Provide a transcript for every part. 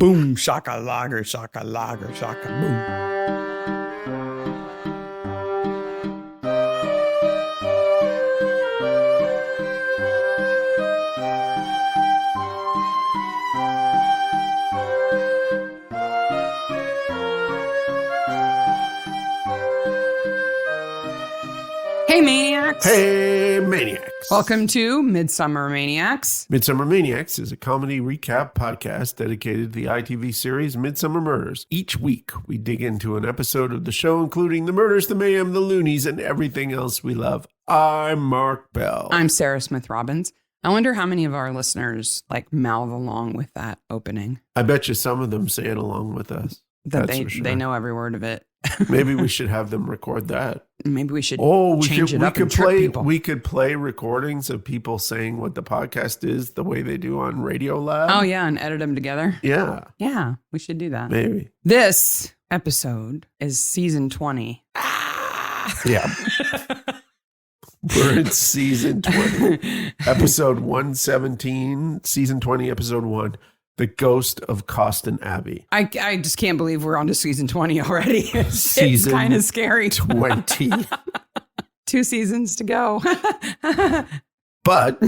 boom, shaka lager, shaka lager, shaka boom. Hey, Maniacs. Hey, Maniacs. Welcome to Midsomer Maniacs. Midsomer Maniacs is a comedy recap podcast dedicated to the ITV series Midsomer Murders. Each week, we dig into an episode of the show, including the murders, the mayhem, the loonies, and everything else we love. I'm Mark Bell. I'm Sarah Smith Robbins. I wonder how many of our listeners mouth along with that opening. I bet you some of them say it along with us. That they know every word of it. Maybe we should have them record that. Maybe we should change it up and trick people. We could play recordings of people saying what the podcast is the way they do on Radio Lab. Oh, yeah, and edit them together. Yeah. Yeah, we should do that. Maybe. This episode is season 20. Yeah. We're in season 20. Episode 117, season 20, episode 1. The Ghost of Causton Abbey. I just can't believe we're on to season 20 already. It's kind of scary. 20. 2 seasons to go. But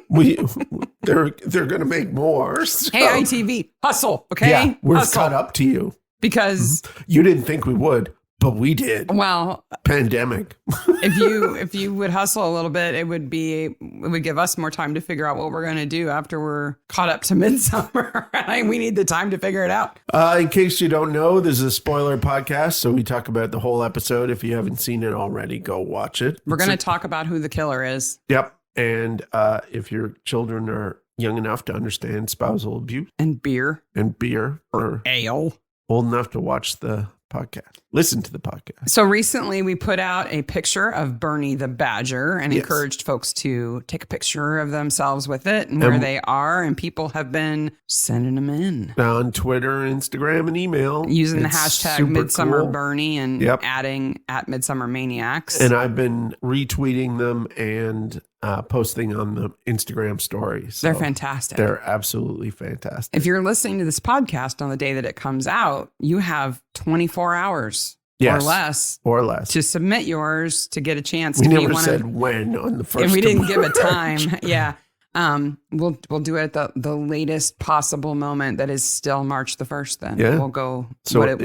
they're going to make more. So. Hey, ITV, hustle, okay? Yeah, we're hustle. caught up to you. Because you didn't think we would, but we did. Well, pandemic. if you would hustle a little bit, it would give us more time to figure out what we're going to do after we're caught up to Midsomer. We need the time to figure it out. In case you don't know, this is a spoiler podcast, so we talk about the whole episode. If you haven't seen it already, go watch it. We're going to talk about who the killer is. Yep. And if your children are young enough to understand spousal abuse and beer or ale, old enough to watch the podcast. Listen to the podcast. So recently we put out a picture of Bernie the Badger and encouraged folks to take a picture of themselves with it and where they are. And people have been sending them in. On Twitter, Instagram, and email. Using the hashtag Midsomer cool. Bernie and adding at Midsomer Maniacs. And I've been retweeting them and posting on the Instagram stories. So they're fantastic. They're absolutely fantastic. If you're listening to this podcast on the day that it comes out, you have 24 hours or less to submit yours to get a chance. We never said when on the first. And we didn't give a time. Yeah. We'll do it at the latest possible moment. That is still March the 1st. Then we'll go. So would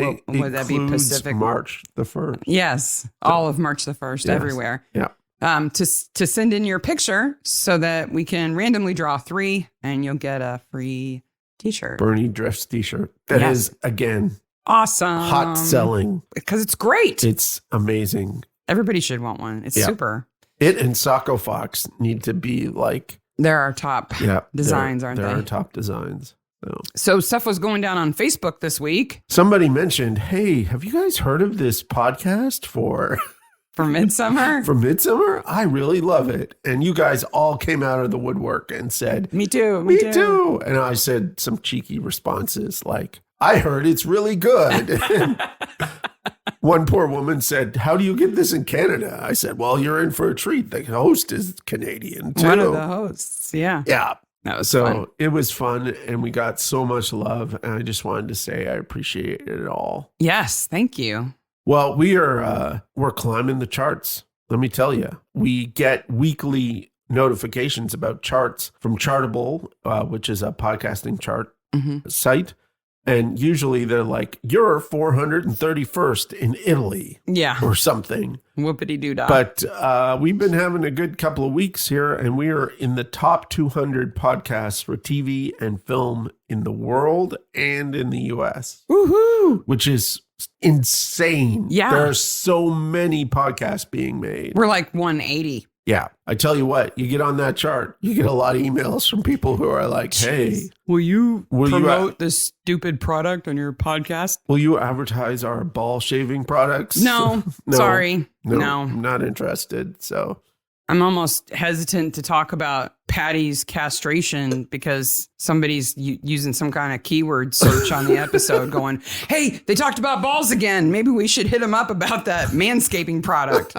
that be Pacific? March the 1st. Yes, all of March the 1st, everywhere. Yeah. To send in your picture so that we can randomly draw 3 and you'll get a free t-shirt. Bernie Drifts t-shirt. That is, again, awesome. Hot selling. Because it's great. It's amazing. Everybody should want one. It's super. It and Socko Fox need to be like. They're our top designs, aren't they? They're our top designs. So stuff was going down on Facebook this week. Somebody mentioned, hey, have you guys heard of this podcast for Midsomer? For Midsomer? I really love it. And you guys all came out of the woodwork and said, Me too. Me too. And I said some cheeky responses like, I heard it's really good. One poor woman said, how do you get this in Canada? I said, well, you're in for a treat. The host is Canadian too. One of the hosts. Yeah. Yeah. That was fun. It was fun and we got so much love. And I just wanted to say I appreciate it all. Yes. Thank you. Well, we're climbing the charts. Let me tell you, we get weekly notifications about charts from Chartable, which is a podcasting chart site. And usually they're like, you're 431st in Italy. Yeah. Or something. Whoopity-doo-dah. But we've been having a good couple of weeks here, and we are in the top 200 podcasts for TV and film in the world and in the U.S. Woohoo! Which is insane. Yeah. There are so many podcasts being made. We're like 180. Yeah. I tell you what, you get on that chart, you get a lot of emails from people who are like, hey, will you promote this stupid product on your podcast? Will you advertise our ball shaving products? No. Sorry. No. I'm not interested. So I'm almost hesitant to talk about Patty's castration because somebody's using some kind of keyword search on the episode going, hey, they talked about balls again. Maybe we should hit them up about that manscaping product.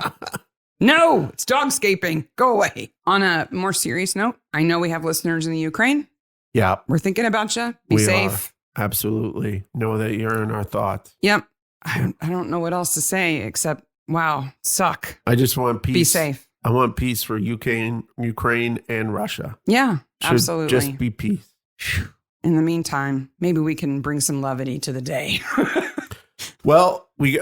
No, it's dogscaping. Go away. On a more serious note, I know we have listeners in the Ukraine. Yeah. We're thinking about you. Be safe. Absolutely. Know that you're in our thoughts. Yep. I don't know what else to say except, wow, suck. I just want peace. Be safe. I want peace for Ukraine and Russia. Yeah, Should absolutely. just be peace. In the meantime, maybe we can bring some levity to the day. Well, we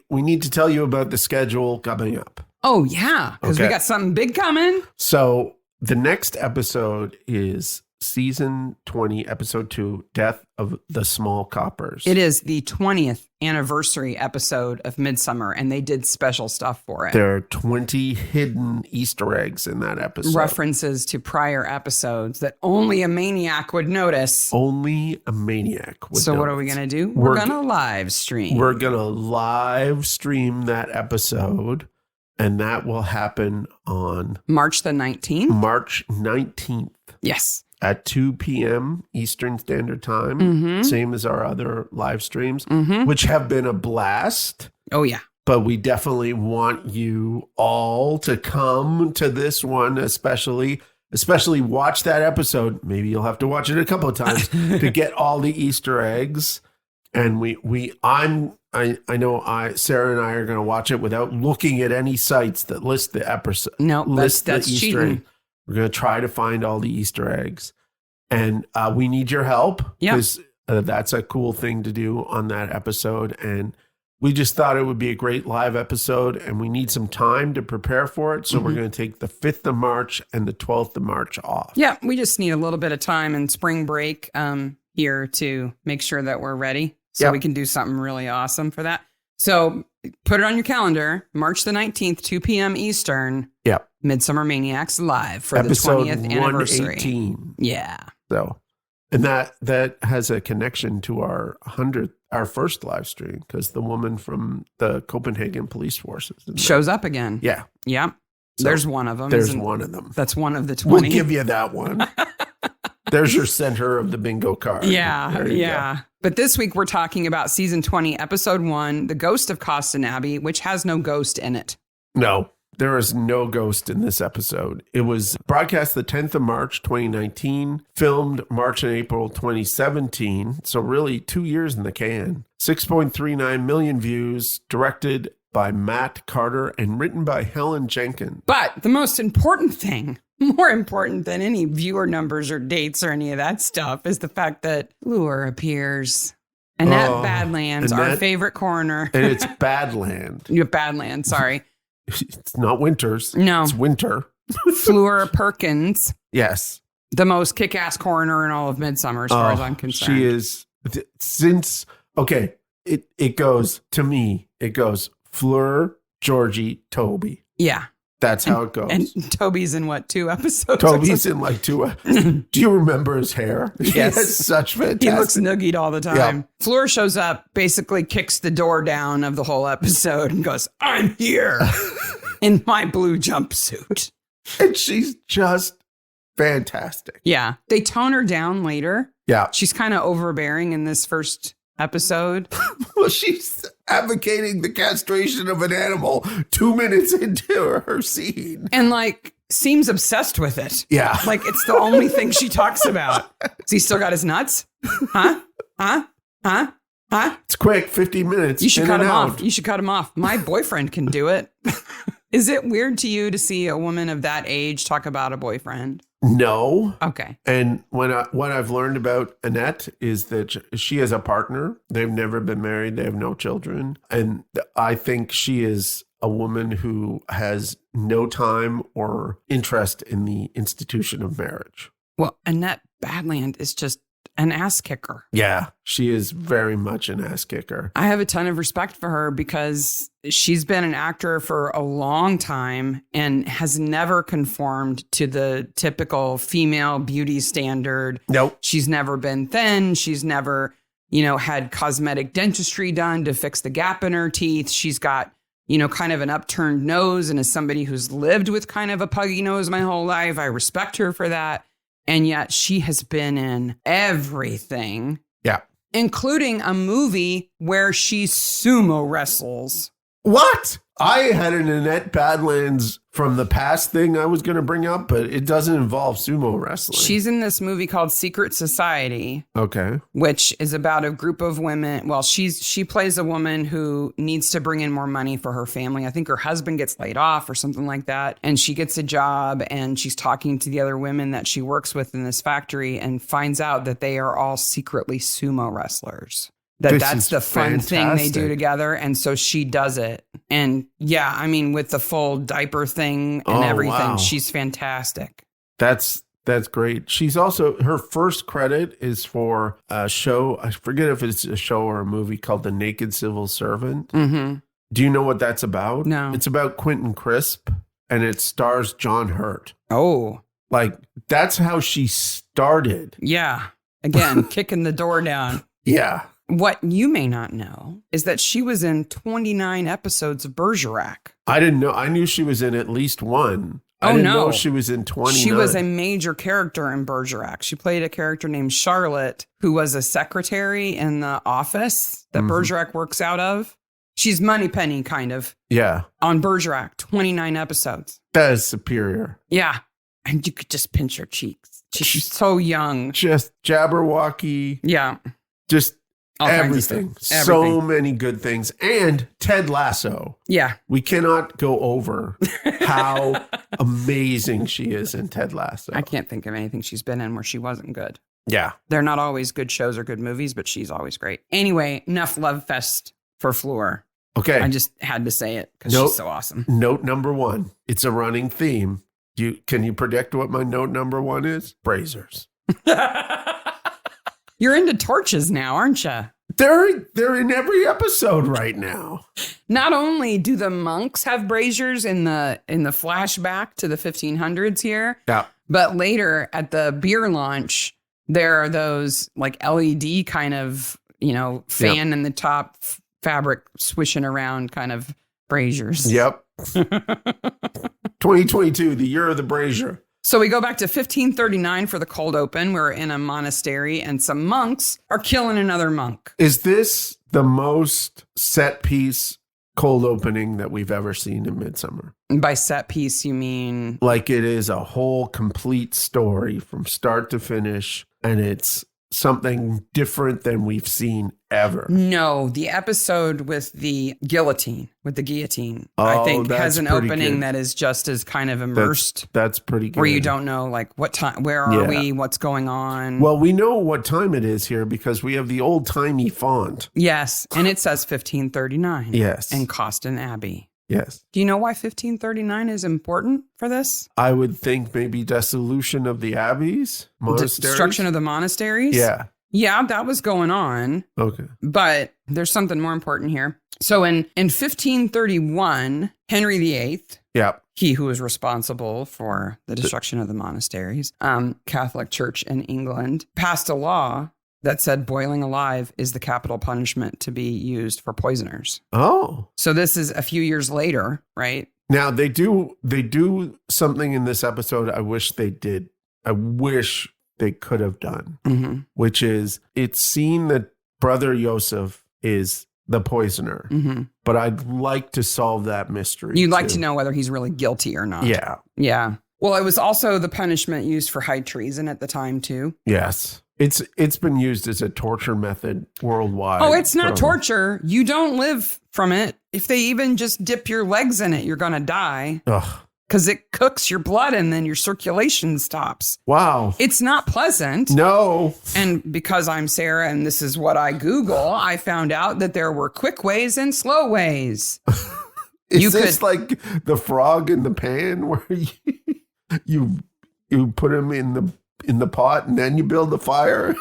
need to tell you about the schedule coming up. Oh, yeah, because we got something big coming. So the next episode is season 20, episode 2, Death of the Small Coppers. It is the 20th anniversary episode of Midsomer, and they did special stuff for it. There are 20 hidden Easter eggs in that episode. References to prior episodes that only a maniac would notice. Only a maniac would So notice. what are we going to do? We're going to live stream. We're going to live stream that episode, and that will happen on March the 19th? March 19th. Yes. At 2 p.m. Eastern Standard Time, same as our other live streams, which have been a blast. Oh, yeah. But we definitely want you all to come to this one, especially watch that episode. Maybe you'll have to watch it a couple of times to get all the Easter eggs. And I know Sarah and I are going to watch it without looking at any sites that list the episode. No, that's Easter cheating. egg. We're going to try to find all the Easter eggs. And we need your help because that's a cool thing to do on that episode. And we just thought it would be a great live episode, and we need some time to prepare for it. So we're going to take the 5th of March and the 12th of March off. Yeah, we just need a little bit of time and spring break here to make sure that we're ready so we can do something really awesome for that. So put it on your calendar, March the 19th, 2 p.m. Eastern. Yep. Midsomer Maniacs live for episode the 20th anniversary. 118. Yeah. So, and that has a connection to our first live stream, because the woman from the Copenhagen police forces shows up again. Yeah. Yep. So there's one of them. There's one of them. That's one of the 20. We'll give you that one. There's your center of the bingo card. Yeah. Yeah. But this week we're talking about season 20, episode 1, The Ghost of Causton Abbey, which has no ghost in it. No, there is no ghost in this episode. It was broadcast the 10th of March, 2019, filmed March and April 2017. So really 2 years in the can. 6.39 million views, directed by Matt Carter and written by Helen Jenkins. But the most important thing, more important than any viewer numbers or dates or any of that stuff, is the fact that Fleur appears. Annette Badlands, our favorite coroner. And it's Badland. Badland, sorry. It's not Winters. No. It's Winter. Fleur Perkins. Yes. The most kick-ass coroner in all of Midsomer, as far as I'm concerned. She is, it goes, to me, it goes Fleur, Georgie, Toby. Yeah. That's how it goes. And Toby's in what, 2 episodes? Toby's in like 2. Do you remember his hair? Yes. He has such fantastic. He looks noogied all the time. Yeah. Fleur shows up, basically kicks the door down of the whole episode and goes, "I'm here," in my blue jumpsuit. And she's just fantastic. Yeah. They tone her down later. Yeah. She's kind of overbearing in this first episode. Well, she's advocating the castration of an animal 2 minutes into her scene. And seems obsessed with it. Yeah. Like it's the only thing she talks about. Has he still got his nuts? Huh? It's quick, 15 minutes. You should cut him off. You should cut him off. My boyfriend can do it. Is it weird to you to see a woman of that age talk about a boyfriend? No. Okay. And what I've learned about Annette is that she has a partner. They've never been married. They have no children. And I think she is a woman who has no time or interest in the institution of marriage. Well, Annette Badland is just an ass kicker. Yeah, she is very much an ass kicker. I have a ton of respect for her because she's been an actor for a long time and has never conformed to the typical female beauty standard. Nope. She's never been thin. She's never, had cosmetic dentistry done to fix the gap in her teeth. She's got, kind of an upturned nose. And as somebody who's lived with kind of a puggy nose my whole life, I respect her for that. And yet she has been in everything. Yeah. Including a movie where she sumo wrestles. What? I had an Annette Badlands from the past thing I was going to bring up, but it doesn't involve sumo wrestling. She's in this movie called Secret Society. Okay. Which is about a group of women. Well, she plays a woman who needs to bring in more money for her family. I think her husband gets laid off or something like that. And she gets a job and she's talking to the other women that she works with in this factory and finds out that they are all secretly sumo wrestlers. That's the fun thing they do together. And so she does it. And yeah, I mean, with the full diaper thing and everything, wow. She's fantastic. That's great. She's also, her first credit is for a show. I forget if it's a show or a movie called The Naked Civil Servant. Mm-hmm. Do you know what that's about? No. It's about Quentin Crisp and it stars John Hurt. Oh. Like, that's how she started. Yeah. Again, kicking the door down. Yeah. What you may not know is that she was in 29 episodes of Bergerac. I didn't know. I knew she was in at least one. I didn't know she was in 29. She was a major character in Bergerac. She played a character named Charlotte, who was a secretary in the office that Bergerac works out of. She's Moneypenny, kind of. Yeah. On Bergerac, 29 episodes. That is superior. Yeah. And you could just pinch her cheeks. She's so young. Just Jabberwocky. Yeah. Just everything. So many good things. And Ted Lasso. Yeah. We cannot go over how amazing she is in Ted Lasso. I can't think of anything she's been in where she wasn't good. Yeah. They're not always good shows or good movies, but she's always great. Anyway, enough love fest for Fleur. Okay. I just had to say it because she's so awesome. Note number one. It's a running theme. Can you predict what my note number one is? Braziers. You're into torches now, aren't you? They're in every episode right now. Not only do the monks have braziers in the flashback to the 1500s here, yeah, but later at the beer launch, there are those like LED kind of, fan in the top fabric swishing around kind of braziers. Yep. 2022, the year of the brazier. So we go back to 1539 for the cold open. We're in a monastery and some monks are killing another monk. Is this the most set piece cold opening that we've ever seen in Midsomer? And by set piece, you mean? Like it is a whole complete story from start to finish, and it's something different than we've seen ever. No, the episode with the guillotine, I think has an opening good. That is just as kind of immersed. That's pretty good. Where you don't know, like, what time, where are we, what's going on. Well, we know what time it is here because we have the old-timey font. Yes, and it says 1539. Yes. And Causton Abbey. Yes. Do you know why 1539 is important for this? I would think maybe dissolution of the abbeys, monasteries. Destruction of the monasteries? Yeah. Yeah, that was going on. Okay. But there's something more important here. So in 1531, Henry VIII, he who was responsible for the destruction of the monasteries, Catholic Church in England, passed a law that said boiling alive is the capital punishment to be used for poisoners. Oh. So this is a few years later, right? Now they do something in this episode I wish they did. I wish they could have done, which is it's seen that Brother Josef is the poisoner, but I'd like to solve that mystery. You'd like to know whether he's really guilty or not. Yeah. Yeah. Well, it was also the punishment used for high treason at the time, too. Yes. It's been used as a torture method worldwide. Oh, it's not torture. You don't live from it. If they even just dip your legs in it, you're going to die. Ugh. Because it cooks your blood and then your circulation stops. Wow. It's not pleasant. No. And because I'm Sarah and this is what I Google, I found out that there were quick ways and slow ways. Is this like the frog in the pan where you put him in the pot and then you build the fire?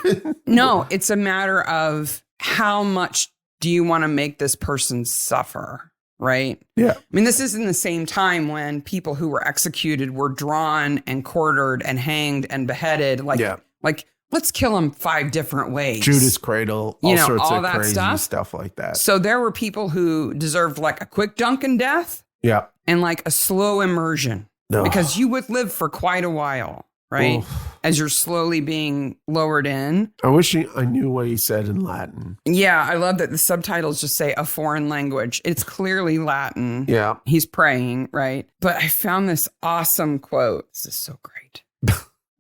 No, it's a matter of how much do you want to make this person suffer? Right? Yeah. I mean, this is in the same time when people who were executed were drawn and quartered and hanged and beheaded. Like let's kill them 5 different ways. Judas Cradle, all sorts all of that crazy stuff like that. So there were people who deserved like a quick Dunkin' death. Yeah. And like a slow immersion. Because you would live for quite a while. Right. Oof. as you're slowly being lowered in. I wish I knew what he said in Latin. Yeah, I love that the subtitles just say a foreign language. It's clearly Latin. Yeah. He's praying, right? But I found this awesome quote. This is so great.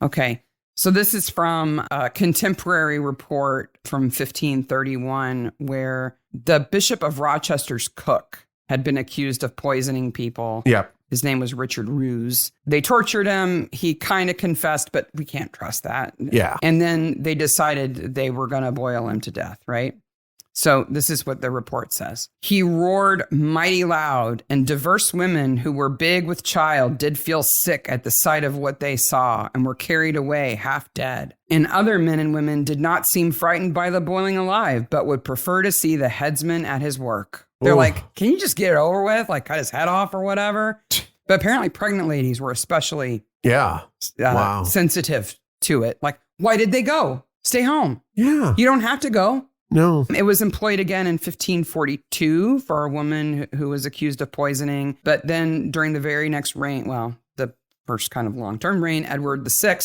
Okay. So this is from a contemporary report from 1531 where the Bishop of Rochester's cook had been accused of poisoning people. Yeah. His name was Richard Roos. They tortured him. He kind of confessed, but we can't trust that. Yeah. And then they decided they were going to boil him to death, right? So this is what the report says. He roared mighty loud, and diverse women who were big with child did feel sick at the sight of what they saw and were carried away half dead. And other men and women did not seem frightened by the boiling alive, but would prefer to see the headsman at his work. They're like, can you just get it over with? Like cut his head off or whatever? But apparently pregnant ladies were especially sensitive to it. Like, why did they go? Stay home. Yeah. You don't have to go. No. It was employed again in 1542 for a woman who was accused of poisoning. But then during the very next reign, well, the first kind of long-term reign, Edward VI,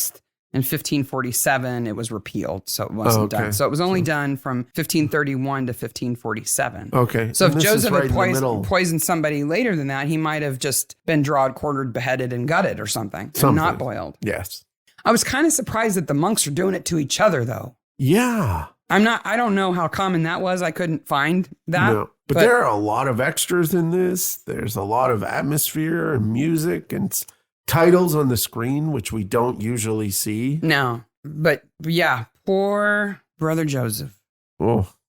in 1547, it was repealed. So it wasn't done. So it was only done from 1531 to 1547. Okay. So if Joseph had poisoned somebody later than that, he might have just been drawed, quartered, beheaded, and gutted or something. And not boiled. Yes. I was kind of surprised that the monks are doing it to each other, though. Yeah. I don't know how common that was. I couldn't find that. No. But there are a lot of extras in this. There's a lot of atmosphere and music and titles on the screen, which we don't usually see. No. But yeah, poor Brother Joseph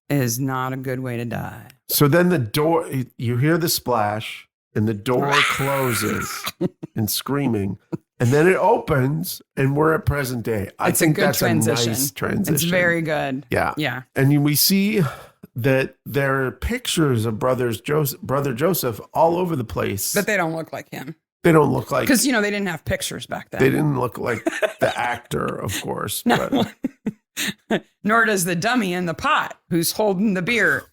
is not a good way to die. So then the door, you hear the splash and the door closes and screaming. And then it opens, and we're at present day. I think that's a nice transition. It's very good. Yeah. Yeah. And we see that there are pictures of Brother Joseph all over the place. But they don't look like him. They don't look like... Because, they didn't have pictures back then. They didn't look like the actor, of course. No. But. Nor does the dummy in the pot who's holding the beer.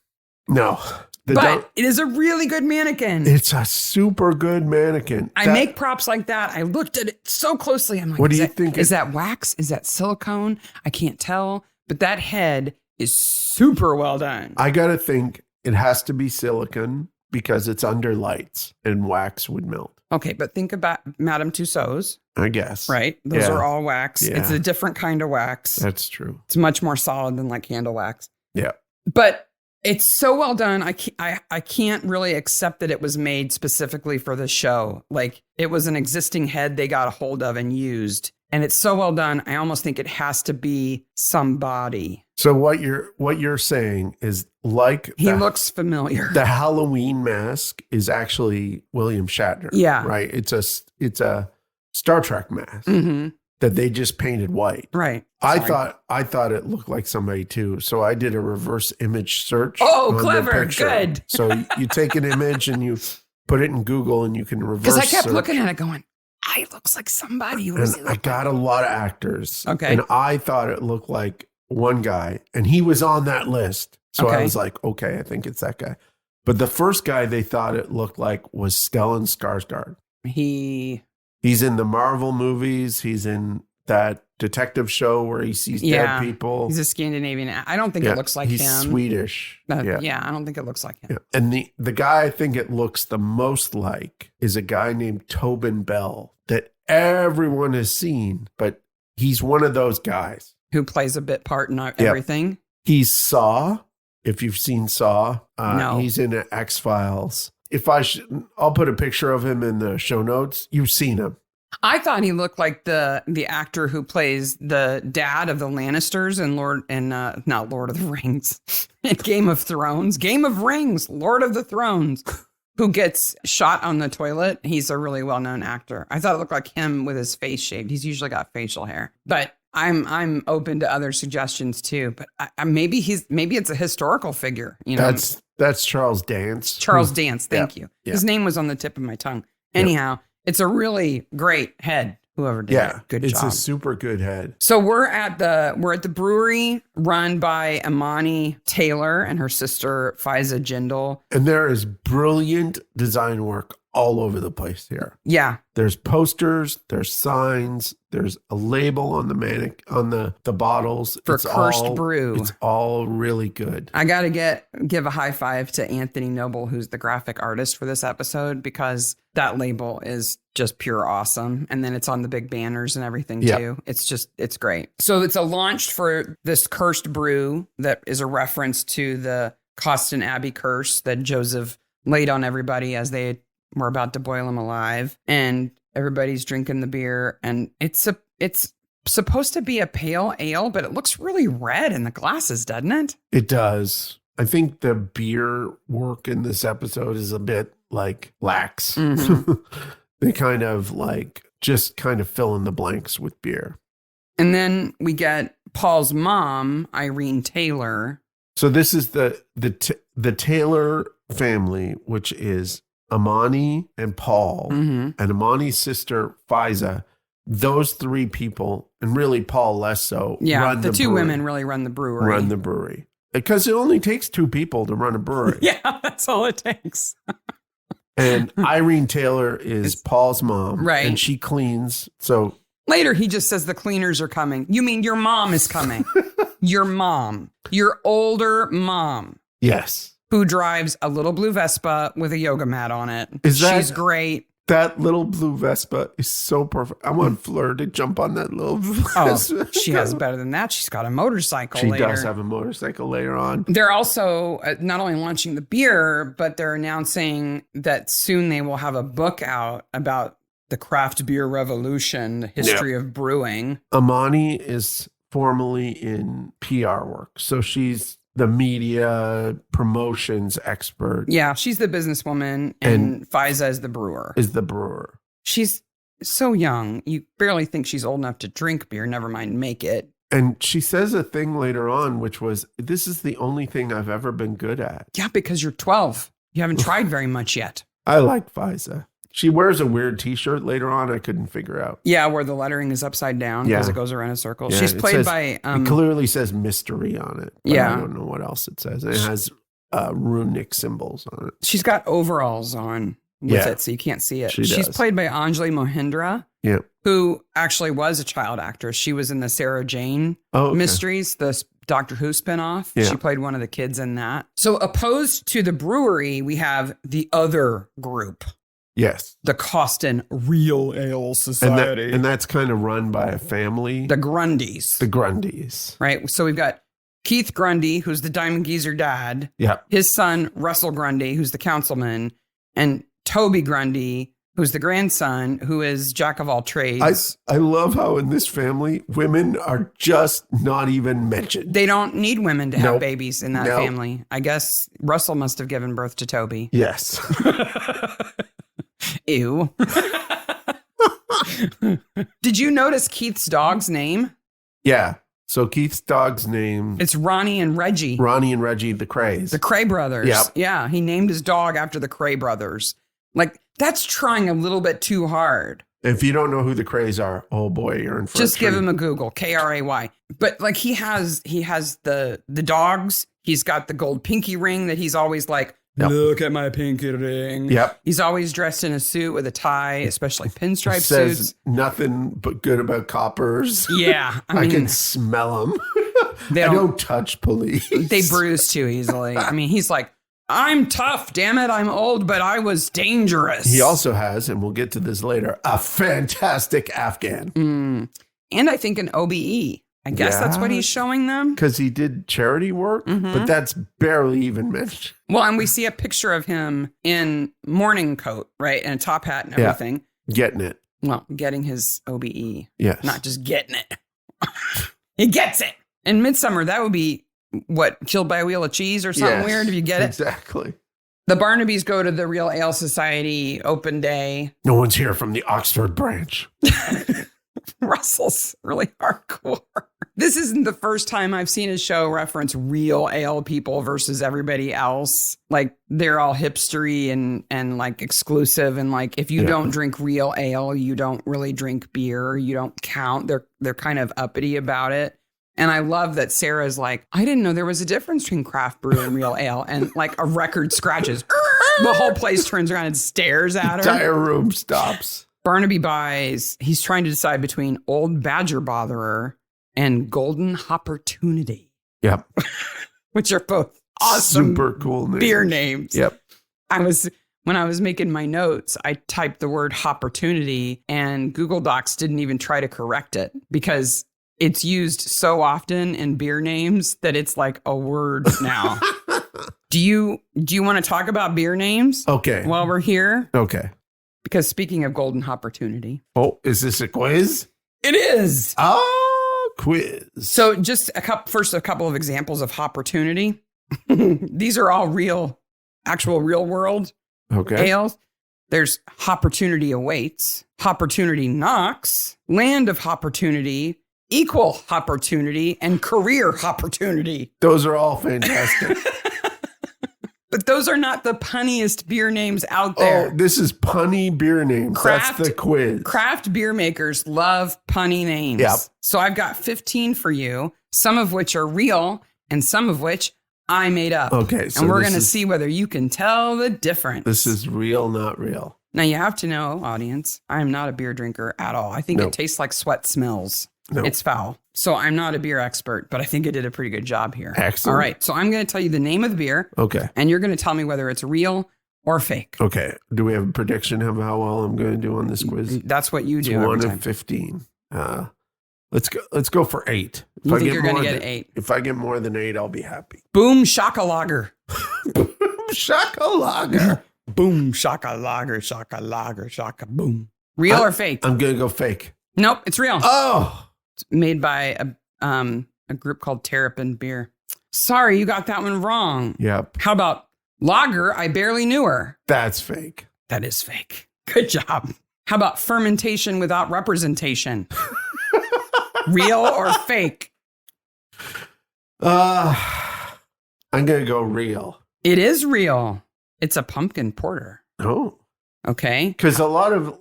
No. But it is a really good mannequin. It's a super good mannequin. I make props like that. I looked at it so closely. I'm like, what do you think? Is that wax? Is that silicone? I can't tell. But that head is super well done. I got to think it has to be silicone because it's under lights and wax would melt. Okay, but think about Madame Tussauds. I guess. Right? Those are all wax. Yeah. It's a different kind of wax. That's true. It's much more solid than like candle wax. Yeah. But it's so well done. I can't really accept that it was made specifically for the show. Like it was an existing head they got a hold of and used. And it's so well done. I almost think it has to be somebody. So what you're saying is like he looks familiar. The Halloween mask is actually William Shatner. Yeah. Right. It's a Star Trek mask. Mm-hmm. That they just painted white. Right. I thought it looked like somebody too. So I did a reverse image search. Oh, clever. Good. So you take an image and you put it in Google and you can reverse. Because I kept looking at it going, it looks like somebody. And I got a lot of actors. Okay. And I thought it looked like one guy and he was on that list. So I was like, okay, I think it's that guy. But the first guy they thought it looked like was Stellan Skarsgard. He's in the Marvel movies. He's in that detective show where he sees dead people. He's a Scandinavian. I don't think it looks like him. He's Swedish. I don't think it looks like him. Yeah. And the guy I think it looks the most like is a guy named Tobin Bell that everyone has seen, but he's one of those guys. Who plays a bit part in everything. He's Saw, if you've seen Saw. No. He's in X-Files. I'll put a picture of him in the show notes. You've seen him. I thought he looked like the actor who plays the dad of the Lannisters in not Lord of the Rings, in Game of Thrones, Game of Rings, Lord of the Thrones, who gets shot on the toilet. He's a really well-known actor. I thought it looked like him with his face shaved. He's usually got facial hair, but I'm open to other suggestions too. But maybe it's a historical figure. That's Charles Dance. Charles Dance. Thank you. Yeah. His name was on the tip of my tongue. Anyhow, it's a really great head. Whoever did it. Good job. It's a super good head. So we're at the brewery run by Amani Taylor and her sister Fiza Jindal. And there is brilliant design work all over the place here. Yeah. There's posters, there's signs, there's a label on the bottles. For Cursed Brew. It's all really good. I got to give a high five to Anthony Noble, who's the graphic artist for this episode, because that label is just pure awesome. And then it's on the big banners and everything too. It's great. So it's a launch for this Cursed Brew that is a reference to the Causton Abbey curse that Joseph laid on everybody as they were about to boil him alive. And everybody's drinking the beer, and it's supposed to be a pale ale, but it looks really red in the glasses, doesn't it? It does. I think the beer work in this episode is a bit like lax. Mm-hmm. They kind of fill in the blanks with beer. And then we get Paul's mom, Irene Taylor. So this is the Taylor family, which is Amani and Paul, and Amani's sister Fiza. Those three people, and really Paul less so. Yeah, the two women really run the brewery. Because it only takes two people to run a brewery. Yeah, that's all it takes. And Irene Taylor is Paul's mom. Right. And she cleans. So later he just says the cleaners are coming. You mean your mom is coming? Your mom. Your older mom. Yes. Who drives a little blue Vespa with a yoga mat on it. She's great. That little blue Vespa is so perfect. I want Fleur to jump on that little Vespa. Oh, she has better than that. She's got a motorcycle later. She does have a motorcycle later on. They're also not only launching the beer, but they're announcing that soon they will have a book out about the craft beer revolution, the history of brewing. Amani is formerly in PR work. So she's the media promotions expert. Yeah, she's the businesswoman, and Fiza is the brewer. She's so young. You barely think she's old enough to drink beer, never mind make it. And she says a thing later on, which was, this is the only thing I've ever been good at. Yeah, because you're 12. You haven't tried very much yet. I like Fiza. She wears a weird T-shirt later on. I couldn't figure out. Yeah, where the lettering is upside down because it goes around a circle. Yeah, she's played by... it clearly says mystery on it. Yeah. I don't know what else it says. And it has runic symbols on it. She's got overalls on with it, so you can't see it. She's played by Anjali Mohindra, who actually was a child actress. She was in the Sarah Jane Mysteries, the Doctor Who spinoff. Yeah. She played one of the kids in that. So opposed to the brewery, we have the other group. Yes. The Causton Real Ale Society. And that's kind of run by a family. The Grundys. Right. So we've got Keith Grundy, who's the Diamond Geezer dad. Yeah. His son, Russell Grundy, who's the councilman. And Toby Grundy, who's the grandson, who is jack of all trades. I love how in this family, women are just not even mentioned. They don't need women to have babies in that family. I guess Russell must have given birth to Toby. Yes. Ew. Did you notice Keith's dog's name? Yeah. So Keith's dog's name... It's Ronnie and Reggie. The Krays. The Kray brothers. Yep. Yeah. He named his dog after the Kray brothers. Like, that's trying a little bit too hard. If you don't know who the Krays are, oh boy, you're in for Just give him a Google. Kray. But like he has the dogs. He's got the gold pinky ring that he's always like, look at my pinky ring. Yep. He's always dressed in a suit with a tie, especially pinstripe says suits. Nothing but good about coppers. Yeah. I can smell them. I don't touch police. They bruise too easily. I mean, he's like, I'm tough, damn it. I'm old, but I was dangerous. He also has, and we'll get to this later, a fantastic Afghan. And I think an OBE. I guess that's what he's showing them. Because he did charity work, but that's barely even mentioned. Well, and we see a picture of him in morning coat, right? And a top hat and everything. Getting it. Well, getting his OBE. Yes. Not just getting it. He gets it. In Midsomer, that would be, killed by a wheel of cheese or something weird if you get it? Exactly. The Barnabys go to the Real Ale Society open day. No one's here from the Oxford branch. Russell's really hardcore. This isn't the first time I've seen a show reference real ale people versus everybody else. Like they're all hipstery and like exclusive. And like, if you don't drink real ale, you don't really drink beer. You don't count. They're kind of uppity about it. And I love that Sarah's like, I didn't know there was a difference between craft brew and real ale. And like a record scratches. The whole place turns around and stares at her. Entire room stops. Barnaby buys. He's trying to decide between Old Badger Botherer and Golden Opportunity. Yep. Which are both awesome, super cool names. Beer names. Yep. When I was making my notes, I typed the word Opportunity, and Google Docs didn't even try to correct it because it's used so often in beer names that it's like a word now. Do you want to talk about beer names? Okay. While we're here? Okay. Because speaking of Golden Opportunity. Oh, is this a quiz? It is. Oh, quiz. So just a couple of examples of Opportunity. These are all actual real world ales. There's Opportunity Awaits, Opportunity Knocks, Land of Opportunity, Equal Opportunity, and Career Opportunity. Those are all fantastic. But those are not the punniest beer names out there. Oh, this is punny beer names. That's the quiz. Craft beer makers love punny names. Yep. So I've got 15 for you, some of which are real and some of which I made up. Okay. So and we're going to see whether you can tell the difference. This is real, not real. Now, you have to know, audience, I am not a beer drinker at all. I think it tastes like sweat smells. No. It's foul. So I'm not a beer expert, but I think I did a pretty good job here. Excellent. All right. So I'm going to tell you the name of the beer. Okay. And you're going to tell me whether it's real or fake. Okay. Do we have a prediction of how well I'm going to do on this quiz? That's what you do. It's 1 of 15. Let's go for 8. You think you're going to get 8? If I get more than 8, I'll be happy. Boom Shaka Lager. Boom Shaka Lager. Boom Shaka Lager. Shaka Lager. Shaka boom. Real or fake? I'm going to go fake. Nope. It's real. Oh. It's made by a group called Terrapin Beer. Sorry, you got that one wrong. Yep. How about Lager? I barely knew her. That's fake. That is fake. Good job. How about Fermentation Without Representation? Real or fake? I'm going to go real. It is real. It's a pumpkin porter. Oh. Okay. Because a lot of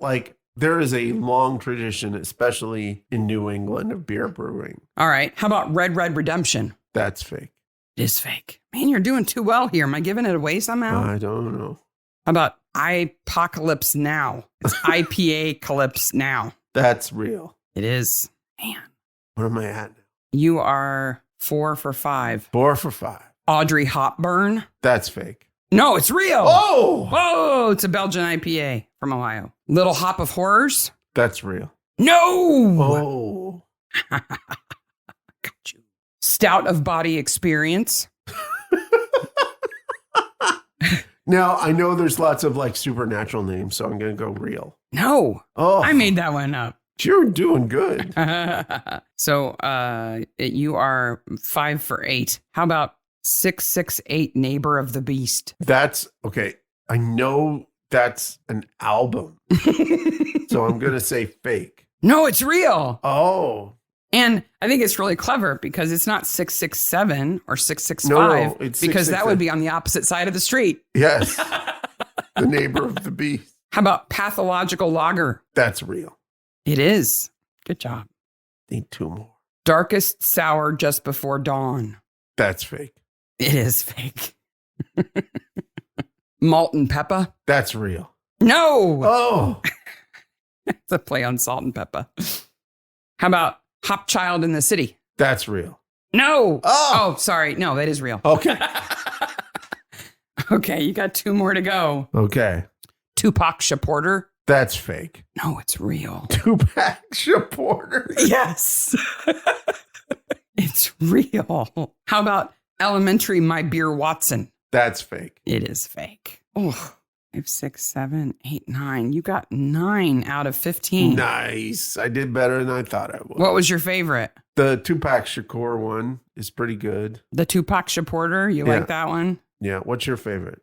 there is a long tradition, especially in New England, of beer brewing. All right. How about Red Redemption? That's fake. It is fake. Man, you're doing too well here. Am I giving it away somehow? I don't know. How about Ipocalypse Now? It's IPA Calypse Now. That's real. It is. Man. Where am I at now? You are 4 for 5. 4 for 5. Audrey Hopburn? That's fake. No, it's real. Oh! Whoa, it's a Belgian IPA from Ohio. Little Hop of Horrors? That's real. No! Oh. Got you. Stout of Body Experience? Now, I know there's lots of supernatural names, so I'm going to go real. No. Oh. I made that one up. You're doing good. So you are 5 for 8. How about 668 Neighbor of the Beast? That's okay. I know that's an album. So I'm going to say fake. No, it's real. Oh. And I think it's really clever because it's not 667 or 665 No, it's because 667. that would be on the opposite side of the street. Yes. The Neighbor of the Beast. How about Pathological Lager? That's real. It is. Good job. Need 2 more. Darkest Sour Just Before Dawn? That's fake. It is fake. Malt and Pepper? That's real. No. Oh. It's a play on Salt and Pepper. How about Hop Child in the City? That's real. No. Oh. Sorry. No, that is real. Okay. Okay, you got 2 more to go. Okay. Tupac Shaporter? That's fake. No, it's real. Tupac Shaporter? Yes. It's real. How about Elementary My Beer Watson? That's fake. It is fake. Oh, 5, 6, 7, 8, 9. You got 9 out of 15. Nice. I did better than I thought I would. What was your favorite? The Tupac Shakur one is pretty good. The Tupac Shaporter? You like that one? Yeah. What's your favorite?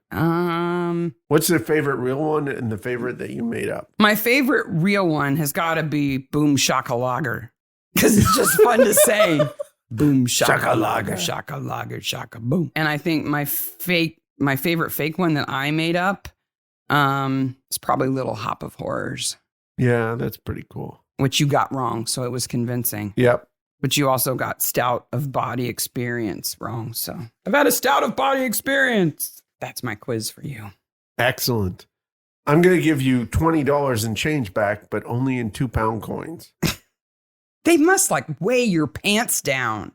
What's the favorite real one and the favorite that you made up? My favorite real one has got to be Boom Shaka Lager because it's just fun to say. Boom Shaka Lager, Shaka Lager, Shaka Boom. And I think my favorite fake one that I made up is probably Little Hop of Horrors. Yeah, that's pretty cool. Which you got wrong, so it was convincing. Yep. But you also got Stout of Body Experience wrong. So I've had a Stout of Body Experience. That's my quiz for you. Excellent. I'm going to give you $20 in change back, but only in 2-pound coins. They must like weigh your pants down.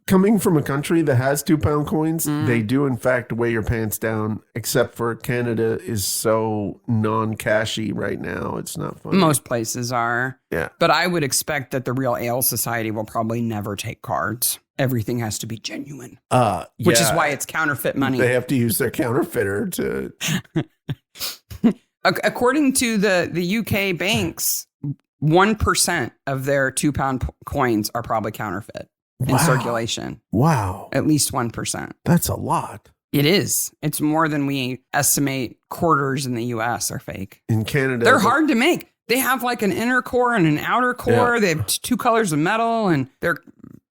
Coming from a country that has 2-pound coins, they do in fact weigh your pants down, except for Canada is so non-cashy right now. It's not funny. Most places are. Yeah. But I would expect that the Real Ale Society will probably never take cards. Everything has to be genuine. Which is why it's counterfeit money. They have to use their counterfeiter to... According to the UK banks, 1% of their 2-pound coins are probably counterfeit in circulation. Wow. At least 1%. That's a lot. It is. It's more than we estimate quarters in the US are fake. In Canada. They're hard to make. They have like an inner core and an outer core. Yeah. They have 2 colors of metal and they're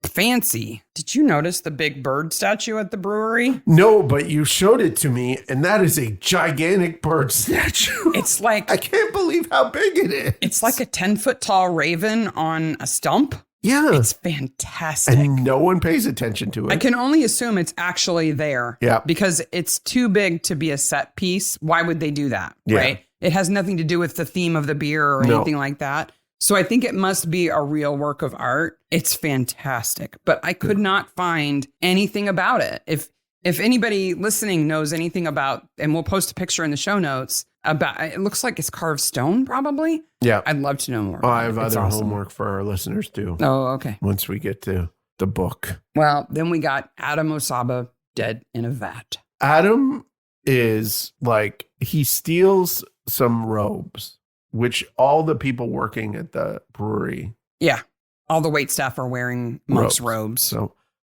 fancy. Did you notice the big bird statue at the brewery? No, but you showed it to me, and that is a gigantic bird statue. It's like... I can't believe how big it is. It's like a 10-foot tall raven on a stump. Yeah. It's fantastic. And no one pays attention to it. I can only assume it's actually there. Yeah. Because it's too big to be a set piece. Why would they do that? Yeah. Right? It has nothing to do with the theme of the beer or anything like that. So I think it must be a real work of art. It's fantastic, but I could not find anything about it. If anybody listening knows anything about, and we'll post a picture in the show notes about, it looks like it's carved stone, probably. Yeah. I'd love to know more. I have other homework for our listeners too. Oh, okay. Once we get to the book. Well, then we got Adam Osaba dead in a vat. Adam is like, he steals some robes, which all the people working at the brewery. Yeah. All the wait staff are wearing monk's robes. So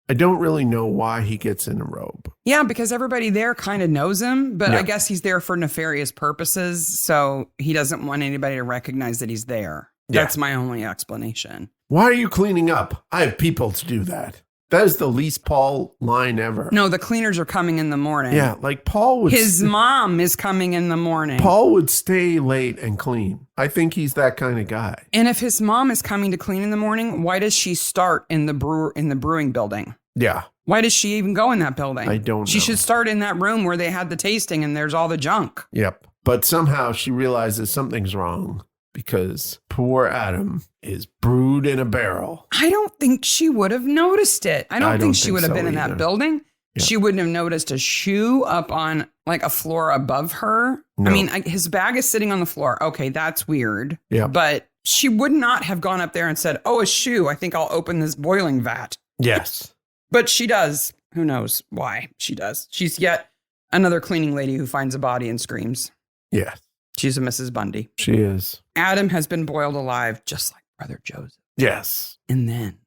I don't really know why he gets in a robe. Yeah, because everybody there kind of knows him, but I guess he's there for nefarious purposes. So he doesn't want anybody to recognize that he's there. That's my only explanation. Why are you cleaning up? I have people to do that. That is the least Paul line ever. No, the cleaners are coming in the morning. Yeah, like Paul would... His mom is coming in the morning. Paul would stay late and clean. I think he's that kind of guy. And if his mom is coming to clean in the morning, why does she start in the brewing building? Yeah. Why does she even go in that building? I don't know. She should start in that room where they had the tasting and there's all the junk. Yep. But somehow she realizes something's wrong because poor Adam is brewed in a barrel. I don't think she would have noticed it. I don't think she would have been in that building. Yeah. She wouldn't have noticed a shoe up on like a floor above her. No. I mean, his bag is sitting on the floor. Okay, that's weird. Yeah. But she would not have gone up there and said, oh, a shoe. I think I'll open this boiling vat. Yes. But she does. Who knows why she does. She's yet another cleaning lady who finds a body and screams. Yes. She's a Mrs. Bundy. She is. Adam has been boiled alive, just like Brother Josef. Yes. And then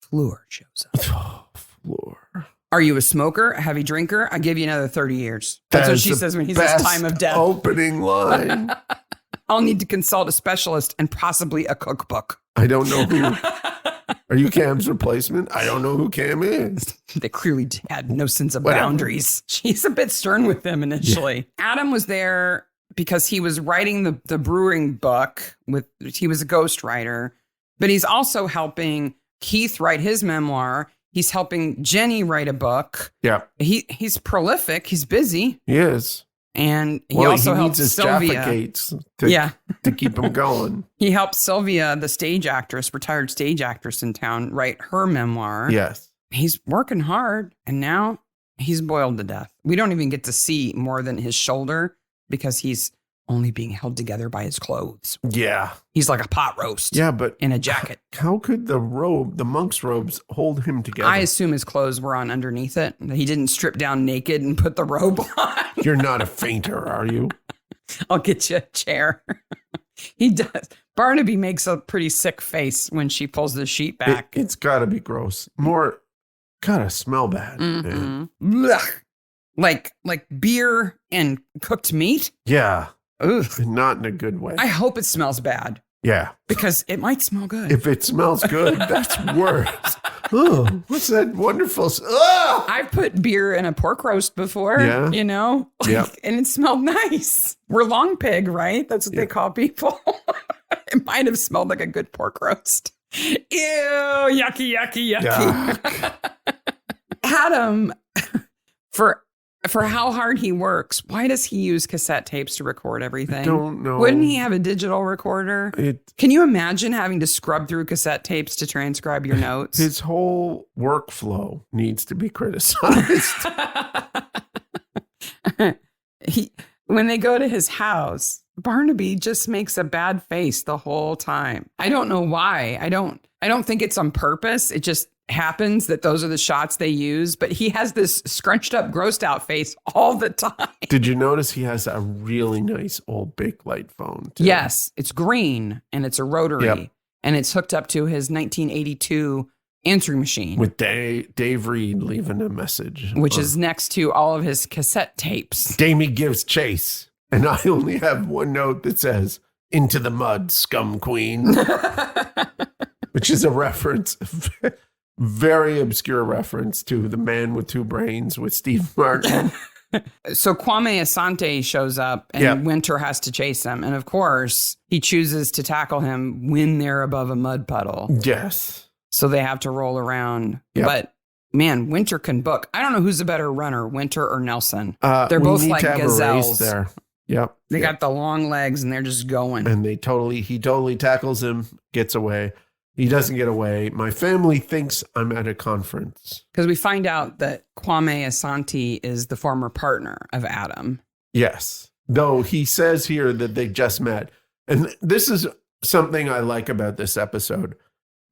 Fleur shows up. Oh, Fleur. Are you a smoker, a heavy drinker? I give you another 30 years. That's what she says when he says time of death. Opening line. I'll need to consult a specialist and possibly a cookbook. I don't know who. Are you Cam's replacement? I don't know who Cam is. They clearly had no sense of boundaries. She's a bit stern with them initially. Yeah. Adam was there because he was writing the brewing book. He was a ghostwriter, but he's also helping Keith write his memoir. He's helping Jenny write a book. Yeah. He's prolific. He's busy. He is. And he also helps his Sylvia. Jaffa Gates to keep him going. He helped Sylvia, the retired stage actress in town, write her memoir. Yes. He's working hard, and now he's boiled to death. We don't even get to see more than his shoulder because he's only being held together by his clothes. Yeah. He's like a pot roast. Yeah, but in a jacket. How could the monk's robes hold him together? I assume his clothes were on underneath it. He didn't strip down naked and put the robe on. You're not a fainter, are you? I'll get you a chair. He does. Barnaby makes a pretty sick face when she pulls the sheet back. It's got to be gross. Gotta smell bad. Mm-hmm. Like beer and cooked meat? Yeah. Ugh. Not in a good way. I hope it smells bad. Yeah. Because it might smell good. If it smells good, that's worse. Oh, what's that wonderful... Oh! I've put beer in a pork roast before, you know? Yeah. And it smelled nice. We're long pig, right? That's what they call people. It might have smelled like a good pork roast. Ew, yucky, yucky, yucky. Adam, for for how hard he works, why does he use cassette tapes to record everything? I don't know. Wouldn't he have a digital recorder? Can you imagine having to scrub through cassette tapes to transcribe your notes? His whole workflow needs to be criticized. When they go to his house, Barnaby just makes a bad face the whole time. I don't know why. I don't think it's on purpose. It just happens that those are the shots they use, but he has this scrunched up, grossed out face all the time. Did you notice he has a really nice old Bakelite phone too? Yes, it's green and it's a rotary and it's hooked up to his 1982 answering machine. With Dave Reed leaving a message. Which is next to all of his cassette tapes. Damie gives chase. And I only have one note that says, "Into the mud, scum queen." Which is a reference, very obscure reference to The Man with Two Brains with Steve Martin. So Kwame Asante shows up and Winter has to chase him. And of course, he chooses to tackle him when they're above a mud puddle. Yes. So they have to roll around. Yep. But man, Winter can book. I don't know who's a better runner, Winter or Nelson. They're both like gazelles. There. Yep. They got the long legs and they're just going. And he totally tackles him, gets away. He doesn't get away. My family thinks I'm at a conference. Because we find out that Kwame Asante is the former partner of Adam. Yes. Though he says here that they just met. And this is something I like about this episode.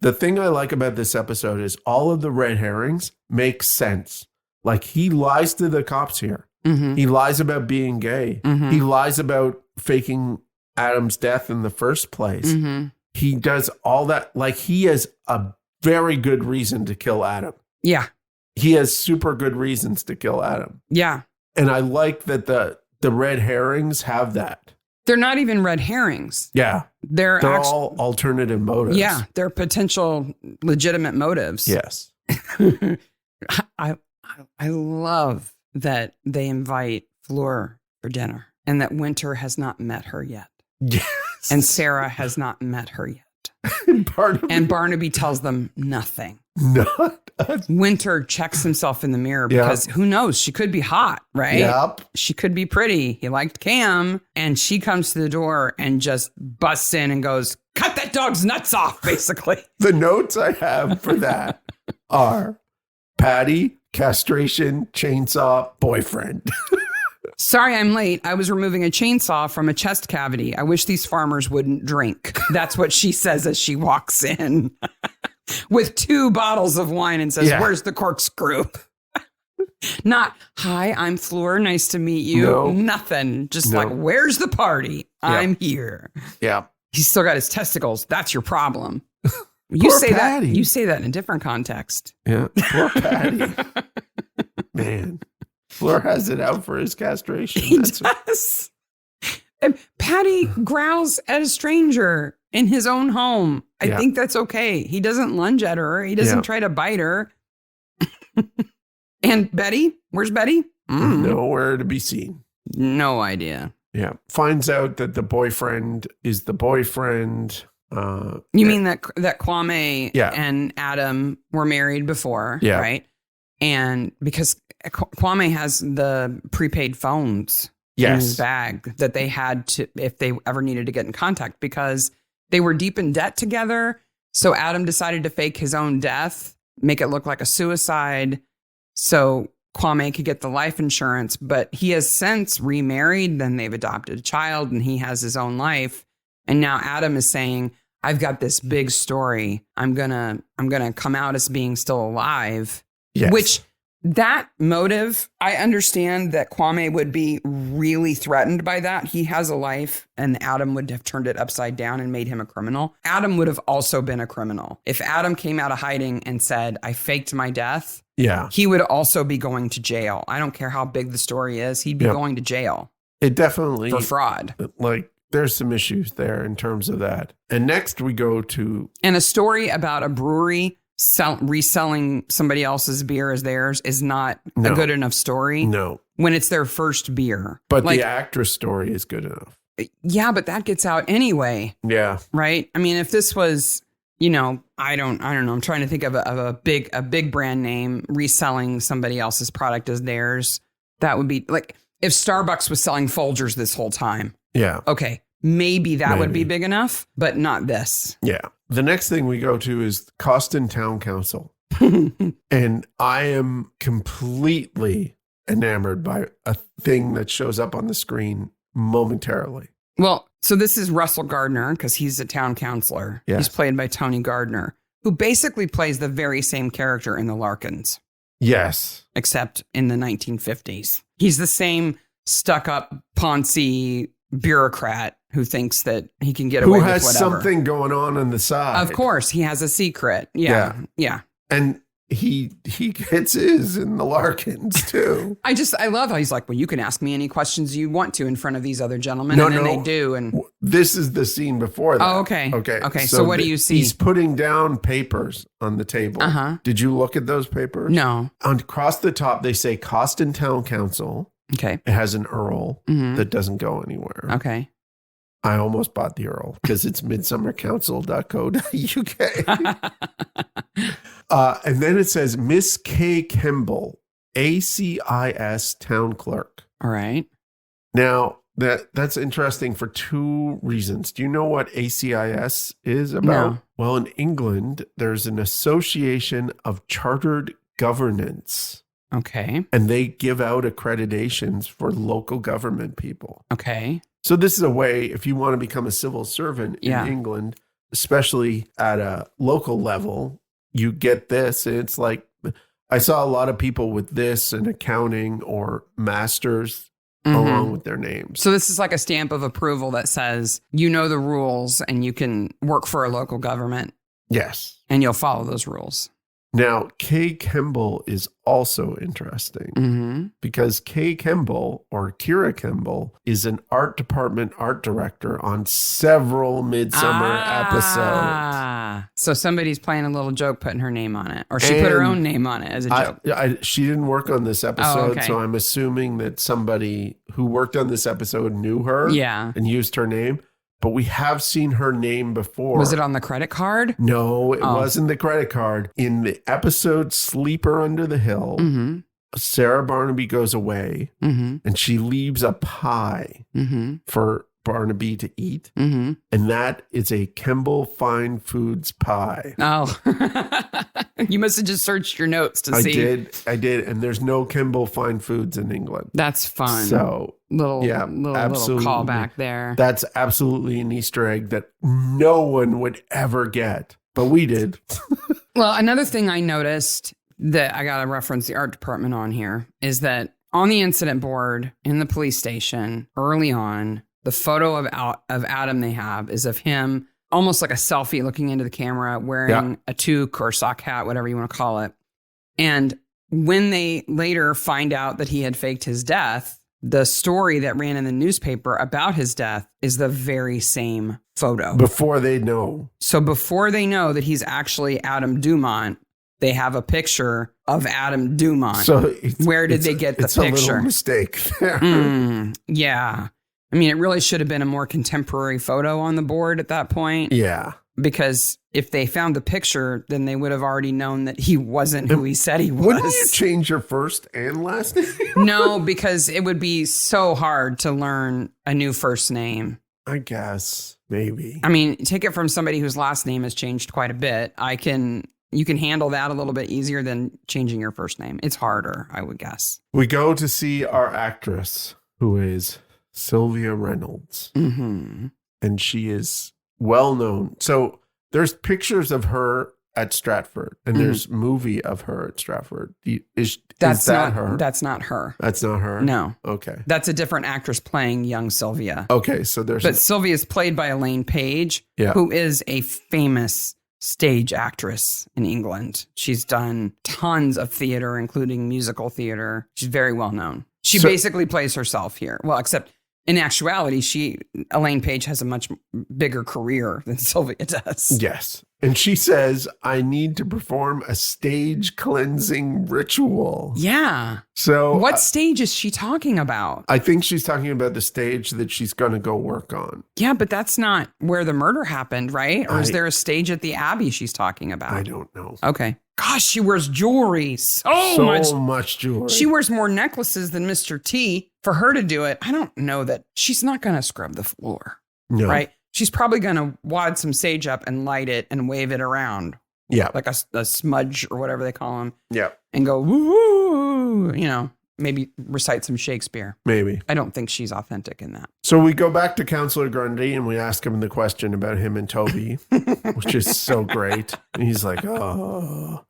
The thing I like about this episode is all of the red herrings make sense. Like he lies to the cops here. Mm-hmm. He lies about being gay. Mm-hmm. He lies about faking Adam's death in the first place. Mm-hmm. He does all that. Like he has a very good reason to kill Adam. Yeah. He has super good reasons to kill Adam. Yeah. And I like that the red herrings have that. They're not even red herrings. Yeah. They're all alternative motives. Yeah. They're potential legitimate motives. Yes. I love that they invite Fleur for dinner and that Winter has not met her yet. Yes. And Sarah has not met her yet. And Barnaby tells them nothing. Winter checks himself in the mirror because who knows? She could be hot, right? Yep. She could be pretty. He liked Cam. And she comes to the door and just busts in and goes, "Cut that dog's nuts off," basically. The notes I have for that are Patty, castration, chainsaw, boyfriend. "Sorry, I'm late. I was removing a chainsaw from a chest cavity. I wish these farmers wouldn't drink." That's what she says as she walks in with 2 bottles of wine and says, "Where's the corkscrew?" Not, "Hi, I'm Fleur. Nice to meet you." No. Nothing. Just like, "Where's the party? I'm here." Yeah. He's still got his testicles. That's your problem. You say Patty. You say that in a different context. Yeah. Poor Patty. Man. Fleur has it out for his castration. He does. And Patty growls at a stranger in his own home. I think that's okay. He doesn't lunge at her. He doesn't try to bite her. And Betty? Where's Betty? Nowhere to be seen. No idea. Yeah. Finds out that the boyfriend is the boyfriend. You mean that Kwame and Adam were married before, right? And because Kwame has the prepaid phones in his bag that they had to, if they ever needed to get in contact, because they were deep in debt together. So Adam decided to fake his own death, make it look like a suicide, so Kwame could get the life insurance. But he has since remarried, then they've adopted a child, and he has his own life. And now Adam is saying, "I've got this big story. I'm gonna come out as being still alive." Yes. Which, that motive, I understand that Kwame would be really threatened by that. He has a life, and Adam would have turned it upside down and made him a criminal. Adam would have also been a criminal. If Adam came out of hiding and said, "I faked my death," he would also be going to jail. I don't care how big the story is. He'd be going to jail. It definitely. For fraud. Like, there's some issues there in terms of that. And next we go to. And a story about a brewery reselling somebody else's beer as theirs is not a good enough story. No. When it's their first beer. But the actress story is good enough. Yeah, but that gets out anyway. Yeah. Right? I mean, if this was, I don't know. I'm trying to think of a big brand name reselling somebody else's product as theirs. That would be like if Starbucks was selling Folgers this whole time. Yeah. Okay. Maybe that would be big enough, but not this. Yeah. The next thing we go to is Causton Town Council. And I am completely enamored by a thing that shows up on the screen momentarily. Well, so this is Russell Gardner because he's a town councilor. Yes. He's played by Tony Gardner, who basically plays the very same character in The Larkins. Yes. Except in the 1950s. He's the same stuck-up, poncy bureaucrat who thinks that he can get away with whatever. Who has something going on the side. Of course, he has a secret. Yeah. And he gets his in the Larkins too. I love how he's like, well, you can ask me any questions you want to in front of these other gentlemen. And then they do. And this is the scene before that. Oh, okay. Okay. So what do you see? He's putting down papers on the table. Uh-huh. Did you look at those papers? No. Across the top, they say Causton Town Council. Okay. It has an Earl that doesn't go anywhere. Okay. I almost bought the Earl because it's midsummercouncil.co.uk. And then it says Miss K. Kemble, ACIS Town Clerk. All right. Now, that's interesting for two reasons. Do you know what ACIS is about? No. Well, in England, there's an association of chartered governance. Okay. And they give out accreditations for local government people. Okay. So this is a way, if you want to become a civil servant in England, especially at a local level, you get this. It's like, I saw a lot of people with this in accounting or masters along with their names. So this is like a stamp of approval that says, you know the rules and you can work for a local government. Yes. And you'll follow those rules. Now, Kay Kemble is also interesting because Kay Kemble or Kira Kemble is an art department art director on several Midsomer episodes. So somebody's playing a little joke putting her name on it, or she put her own name on it as a joke. She didn't work on this episode, so I'm assuming that somebody who worked on this episode knew her and used her name. But we have seen her name before. Was it on the credit card? No, it wasn't the credit card. In the episode Sleeper Under the Hill, Sarah Barnaby goes away and she leaves a pie for Barnaby to eat. And that is a Kemble Fine Foods pie. Oh, you must have just searched your notes to see. I did. And there's no Kemble Fine Foods in England. That's fun. So little callback there. That's absolutely an Easter egg that no one would ever get, but we did. Well, another thing I noticed that I got to reference the art department on here is that on the incident board in the police station early on, the photo of Adam they have is of him almost like a selfie looking into the camera wearing a toque or sock hat, whatever you want to call it. And when they later find out that he had faked his death, the story that ran in the newspaper about his death is the very same photo. Before they know. So before they know that he's actually Adam Dumont, they have a picture of Adam Dumont. So where did they get the picture? It's a little mistake there. Yeah. I mean, it really should have been a more contemporary photo on the board at that point. Yeah. Because if they found the picture, then they would have already known that he wasn't who he said he was. Wouldn't you change your first and last name? No, because it would be so hard to learn a new first name. I guess, maybe. I mean, take it from somebody whose last name has changed quite a bit. You can handle that a little bit easier than changing your first name. It's harder, I would guess. We go to see our actress, who is Sylvia Reynolds. And she is well known. So there's pictures of her at Stratford, and there's movie of her at Stratford. Is that her? That's not her. That's not her? No. Okay. That's a different actress playing young Sylvia. Okay, so there's... But Sylvia is played by Elaine Page, who is a famous stage actress in England. She's done tons of theater, including musical theater. She's very well known. She basically plays herself here. Well, except... in actuality, Elaine Page has a much bigger career than Sylvia does. Yes. And she says, I need to perform a stage cleansing ritual. Yeah. So what stage is she talking about? I think she's talking about the stage that she's going to go work on. Yeah, but that's not where the murder happened, right? Or is there a stage at the Abbey she's talking about? I don't know. Okay. Gosh, she wears jewelry. So much jewelry. She wears more necklaces than Mr. T. For her to do it, I don't know that she's not going to scrub the floor. No. Right? She's probably going to wad some sage up and light it and wave it around. Yeah. Like a smudge or whatever they call them. Yeah. And go, woo, maybe recite some Shakespeare. Maybe. I don't think she's authentic in that. So we go back to Counselor Grundy and we ask him the question about him and Toby, which is so great. And he's like, oh.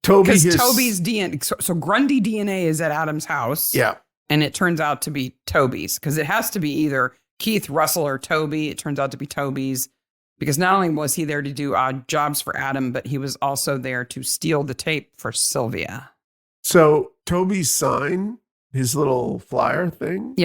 Toby Because Toby's DNA, so Grundy DNA is at Adam's house. Yeah. And it turns out to be Toby's because it has to be either Keith, Russell, or Toby. It turns out to be Toby's because not only was he there to do odd jobs for Adam, but he was also there to steal the tape for Sylvia. So Toby's sign, his little flyer thing,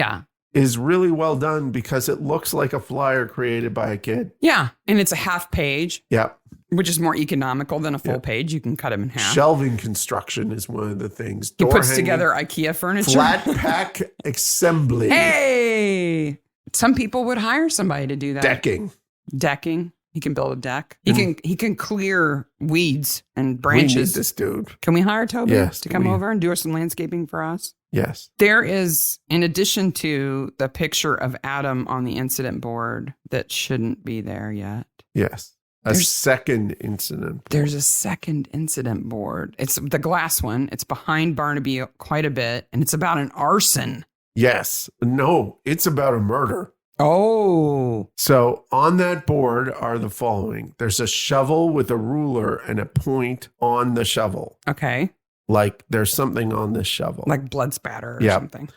is really well done because it looks like a flyer created by a kid. Yeah. And it's a half page. Yeah. Which is more economical than a full page. You can cut them in half. Shelving construction is one of the things. He puts together IKEA furniture. Flat pack assembly. Hey! Some people would hire somebody to do that. Decking. He can build a deck. He can clear weeds and branches. We need this dude. Can we hire Toby to come we- over and do some landscaping for us? Yes. There is, in addition to the picture of Adam on the incident board that shouldn't be there yet. Yes. Second incident board. There's a second incident board. It's the glass one. It's behind Barnaby quite a bit, and it's about an arson. Yes. No, it's about a murder. Oh. So on that board are the following. There's a shovel with a ruler and a point on the shovel. Okay. Like there's something on this shovel. Like blood spatter or something.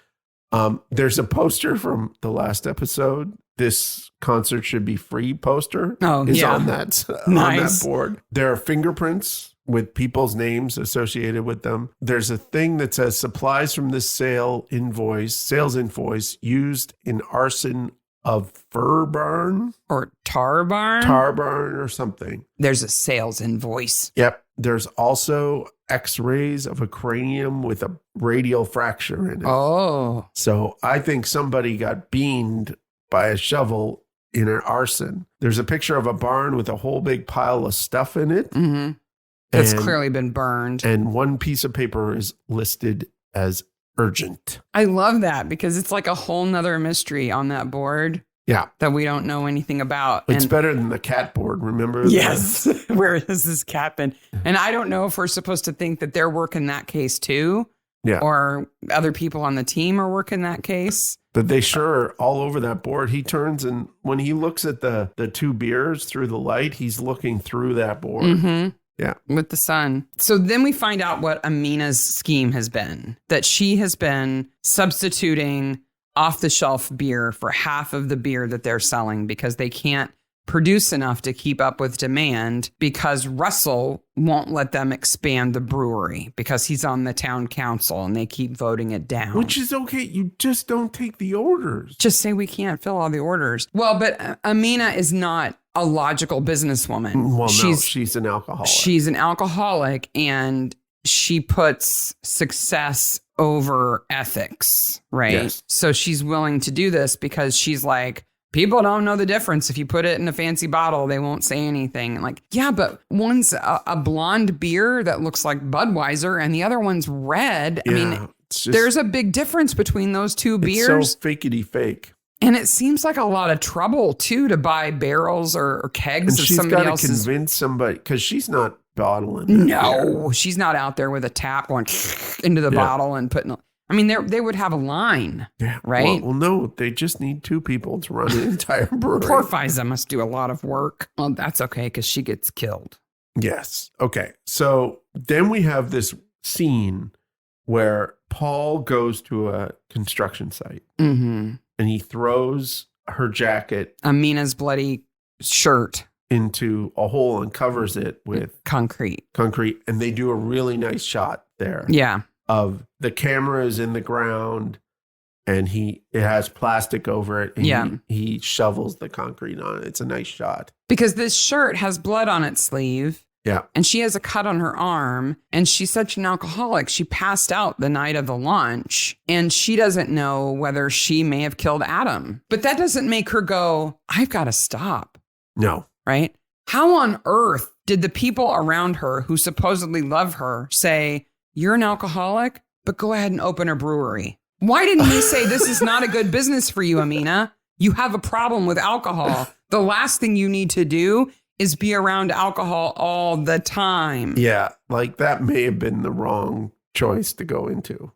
There's a poster from the last episode. This concert should be free poster is on that on that board. There are fingerprints with people's names associated with them. There's a thing that says supplies from this sales invoice used in arson of fur barn or tar barn or something. There's a sales invoice. Yep. There's also x-rays of a cranium with a radial fracture in it. Oh. So I think somebody got beamed by a shovel in an arson. There's a picture of a barn with a whole big pile of stuff in it. Mm-hmm. That's clearly been burned. And one piece of paper is listed as urgent. I love that because it's like a whole nother mystery on that board. Yeah. That we don't know anything about. It's better than the cat board, remember? Yes. Where has this cat been? And I don't know if we're supposed to think that they're working that case too. Yeah. Or other people on the team are working that case. But they sure are all over that board. He turns and when he looks at the two beers through the light, he's looking through that board. Mm-hmm. Yeah. With the sun. So then we find out what Amina's scheme has been. That she has been substituting off-the-shelf beer for half of the beer that they're selling because they can't produce enough to keep up with demand because Russell won't let them expand the brewery because he's on the town council and they keep voting it down. Which is okay. You just don't take the orders. Just say we can't fill all the orders. Well, but Amina is not a logical businesswoman. Well, she's an alcoholic. She's an alcoholic and she puts success over ethics, right? Yes. So she's willing to do this because she's like, people don't know the difference. If you put it in a fancy bottle, they won't say anything. Like, yeah, but one's a blonde beer that looks like Budweiser and the other one's red. Yeah, I mean, there's a big difference between those two beers. It's so fakety fake. And it seems like a lot of trouble, too, to buy barrels or kegs of somebody else's. She's got to convince somebody, because she's not bottling. No, she's not out there with a tap going into the bottle and putting... I mean, they would have a line, right? Well, no, they just need two people to run an entire brewery. Poor Fiza must do a lot of work. Well, that's okay, because she gets killed. Yes. Okay. So then we have this scene where Paul goes to a construction site. Mm-hmm. And he throws her jacket, Amina's bloody shirt, into a hole and covers it with concrete. And they do a really nice shot there. Yeah. Of the camera is in the ground. and it has plastic over it. And he shovels the concrete on it. It's a nice shot. Because this shirt has blood on its sleeve. Yeah. And she has a cut on her arm, and she's such an alcoholic. She passed out the night of the launch, and she doesn't know whether she may have killed Adam. But that doesn't make her go, I've got to stop. No. Right? How on earth did the people around her who supposedly love her say, you're an alcoholic, but go ahead and open a brewery? Why didn't they say this is not a good business for you, Amina? You have a problem with alcohol. The last thing you need to do is be around alcohol all the time. Yeah, like that may have been the wrong choice to go into.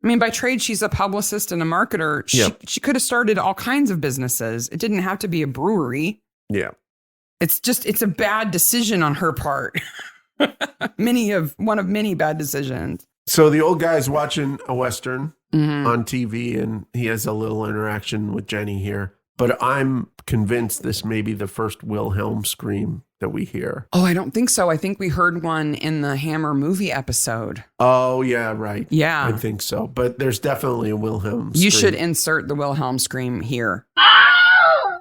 By trade, she's a publicist and a marketer. She could have started all kinds of businesses. It didn't have to be a brewery. Yeah. It's a bad decision on her part. One of many bad decisions. So the old guy's watching a Western on TV, and he has a little interaction with Jenny here. But I'm convinced this may be the first Wilhelm scream that we hear. Oh, I don't think so. I think we heard one in the Hammer movie episode. Oh, yeah, right. Yeah. I think so. But there's definitely a Wilhelm You scream. should insert the Wilhelm scream here.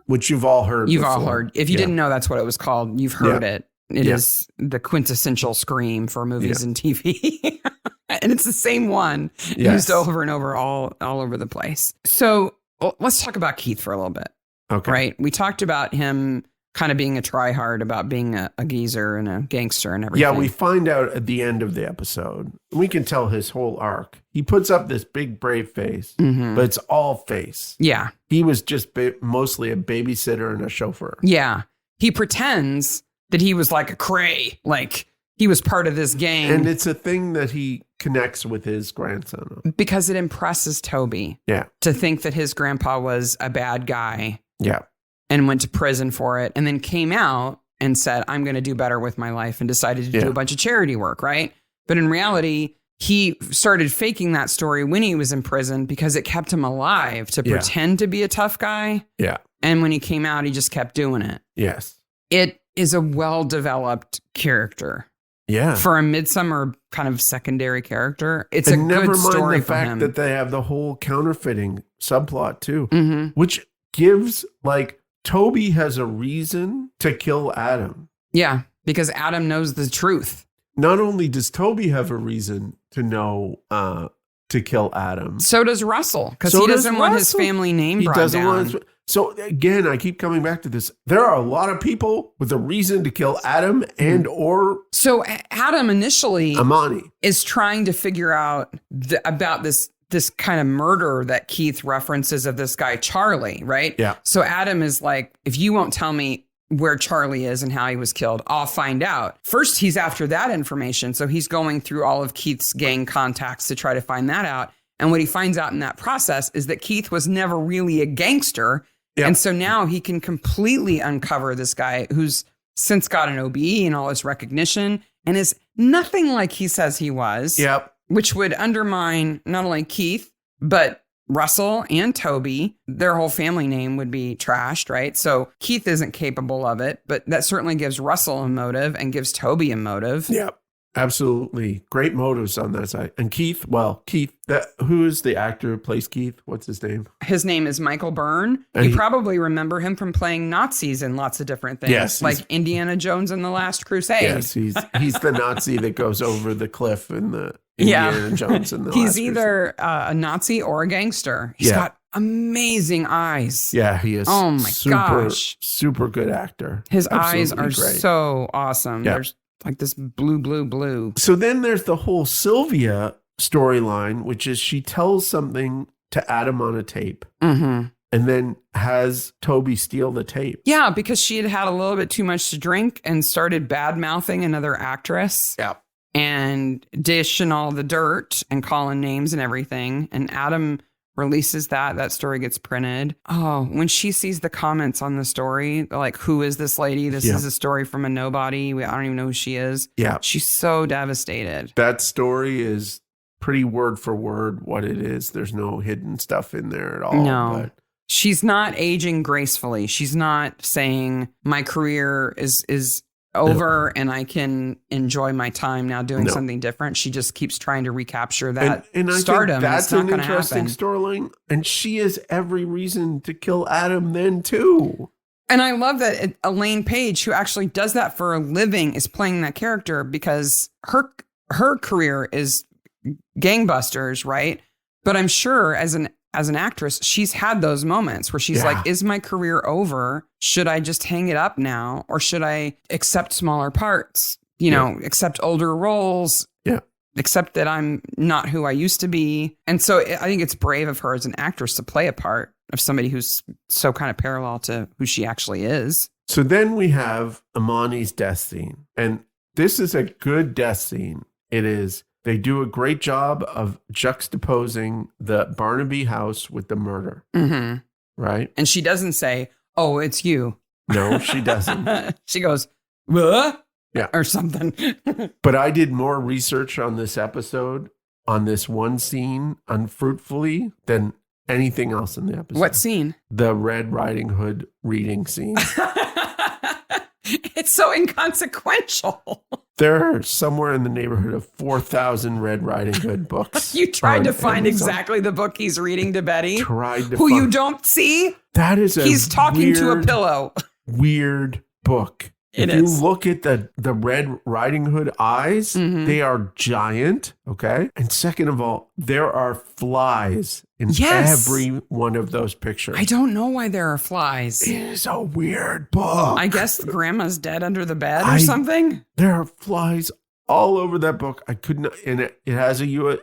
Which you've all heard You've before. all heard. If you didn't know that's what it was called, you've heard it. It is the quintessential scream for movies and TV. And it's the same one used over and over all over the place. So let's talk about Keith for a little bit. Okay. Right? We talked about him kind of being a tryhard, about being a geezer and a gangster and everything. Yeah, we find out at the end of the episode. We can tell his whole arc. He puts up this big brave face, but it's all face. Yeah. He was just mostly a babysitter and a chauffeur. Yeah. He pretends that he was like a cray, like he was part of this gang. And it's a thing that he connects with his grandson. Because it impresses Toby. Yeah. To think that his grandpa was a bad guy. Yeah. And went to prison for it, and then came out and said, I'm going to do better with my life, and decided to do a bunch of charity work, right? But in reality, he started faking that story when he was in prison because it kept him alive to pretend to be a tough guy. Yeah. And when he came out, he just kept doing it. Yes. It is a well-developed character. Yeah. For a Midsomer kind of secondary character, it's a good story for him. Never mind the fact that they have the whole counterfeiting subplot too, which gives Toby has a reason to kill Adam. Yeah, because Adam knows the truth. Not only does Toby have a reason to know to kill Adam. So does Russell, because he doesn't want his family name brought down. So again, I keep coming back to this. There are a lot of people with a reason to kill Adam or So Adam initially Amani is trying to figure out about this kind of murder that Keith references of this guy, Charlie, right? Yeah. So Adam is like, if you won't tell me where Charlie is and how he was killed, I'll find out. First, he's after that information. So he's going through all of Keith's gang contacts to try to find that out. And what he finds out in that process is that Keith was never really a gangster. Yep. And so now he can completely uncover this guy who's since got an OBE and all this recognition and is nothing like he says he was. Yep. Which would undermine not only Keith, but Russell and Toby. Their whole family name would be trashed, right? So Keith isn't capable of it, but that certainly gives Russell a motive and gives Toby a motive. Yep. Absolutely. Great motives on that side. And Keith, who is the actor who plays Keith? What's his name? His name is Michael Byrne. You probably remember him from playing Nazis in lots of different things. Yes. Like Indiana Jones and the Last Crusade. Yes, he's the Nazi that goes over the cliff in the Indiana Jones and the He's either a Nazi or a gangster. He's got amazing eyes. Yeah, he is. Oh my gosh. Super good actor. His eyes are so awesome. Yeah. There's like this blue. So then there's the whole Sylvia storyline, which is she tells something to Adam on a tape and then has Toby steal the tape. Yeah, because she had had a little bit too much to drink and started bad-mouthing another actress. Yeah. And dishing all the dirt and calling names and everything. And Adam releases that story gets printed. Oh, when she sees the comments on the story, like, who is this lady? This is a story from a nobody. I don't even know who she is. Yeah. She's so devastated. That story is pretty word for word what it is. There's no hidden stuff in there at all. No. But she's not aging gracefully. She's not saying my career is over and I can enjoy my time now doing something different. She just keeps trying to recapture that and I stardom. Think that's an interesting storyline. And she has every reason to kill Adam then too. And I love that Elaine Page, who actually does that for a living, is playing that character because her career is gangbusters, right? But I'm sure as an actress, she's had those moments where she's like, is my career over? Should I just hang it up now? Or should I accept smaller parts, accept older roles, accept that I'm not who I used to be? And so I think it's brave of her as an actress to play a part of somebody who's so kind of parallel to who she actually is. So then we have Amani's death scene. And this is a good death scene. It is. They do a great job of juxtaposing the Barnaby house with the murder. Mm-hmm. Right? And she doesn't say, oh, it's you. No, she doesn't. She goes, what? Yeah. Or something. But I did more research on this episode, on this one scene, unfruitfully, than anything else in the episode. What scene? The Red Riding Hood reading scene. It's so inconsequential. There are somewhere in the neighborhood of 4,000 Red Riding Hood books. You tried to find exactly the book he's reading to Betty? You don't see? That is He's talking to a pillow. Weird book. If you look at the Red Riding Hood eyes, they are giant, okay? And second of all, there are flies in every one of those pictures. I don't know why there are flies. It is a weird book. I guess grandma's dead under the bed or something. There are flies all over that book. I couldn't, and it has an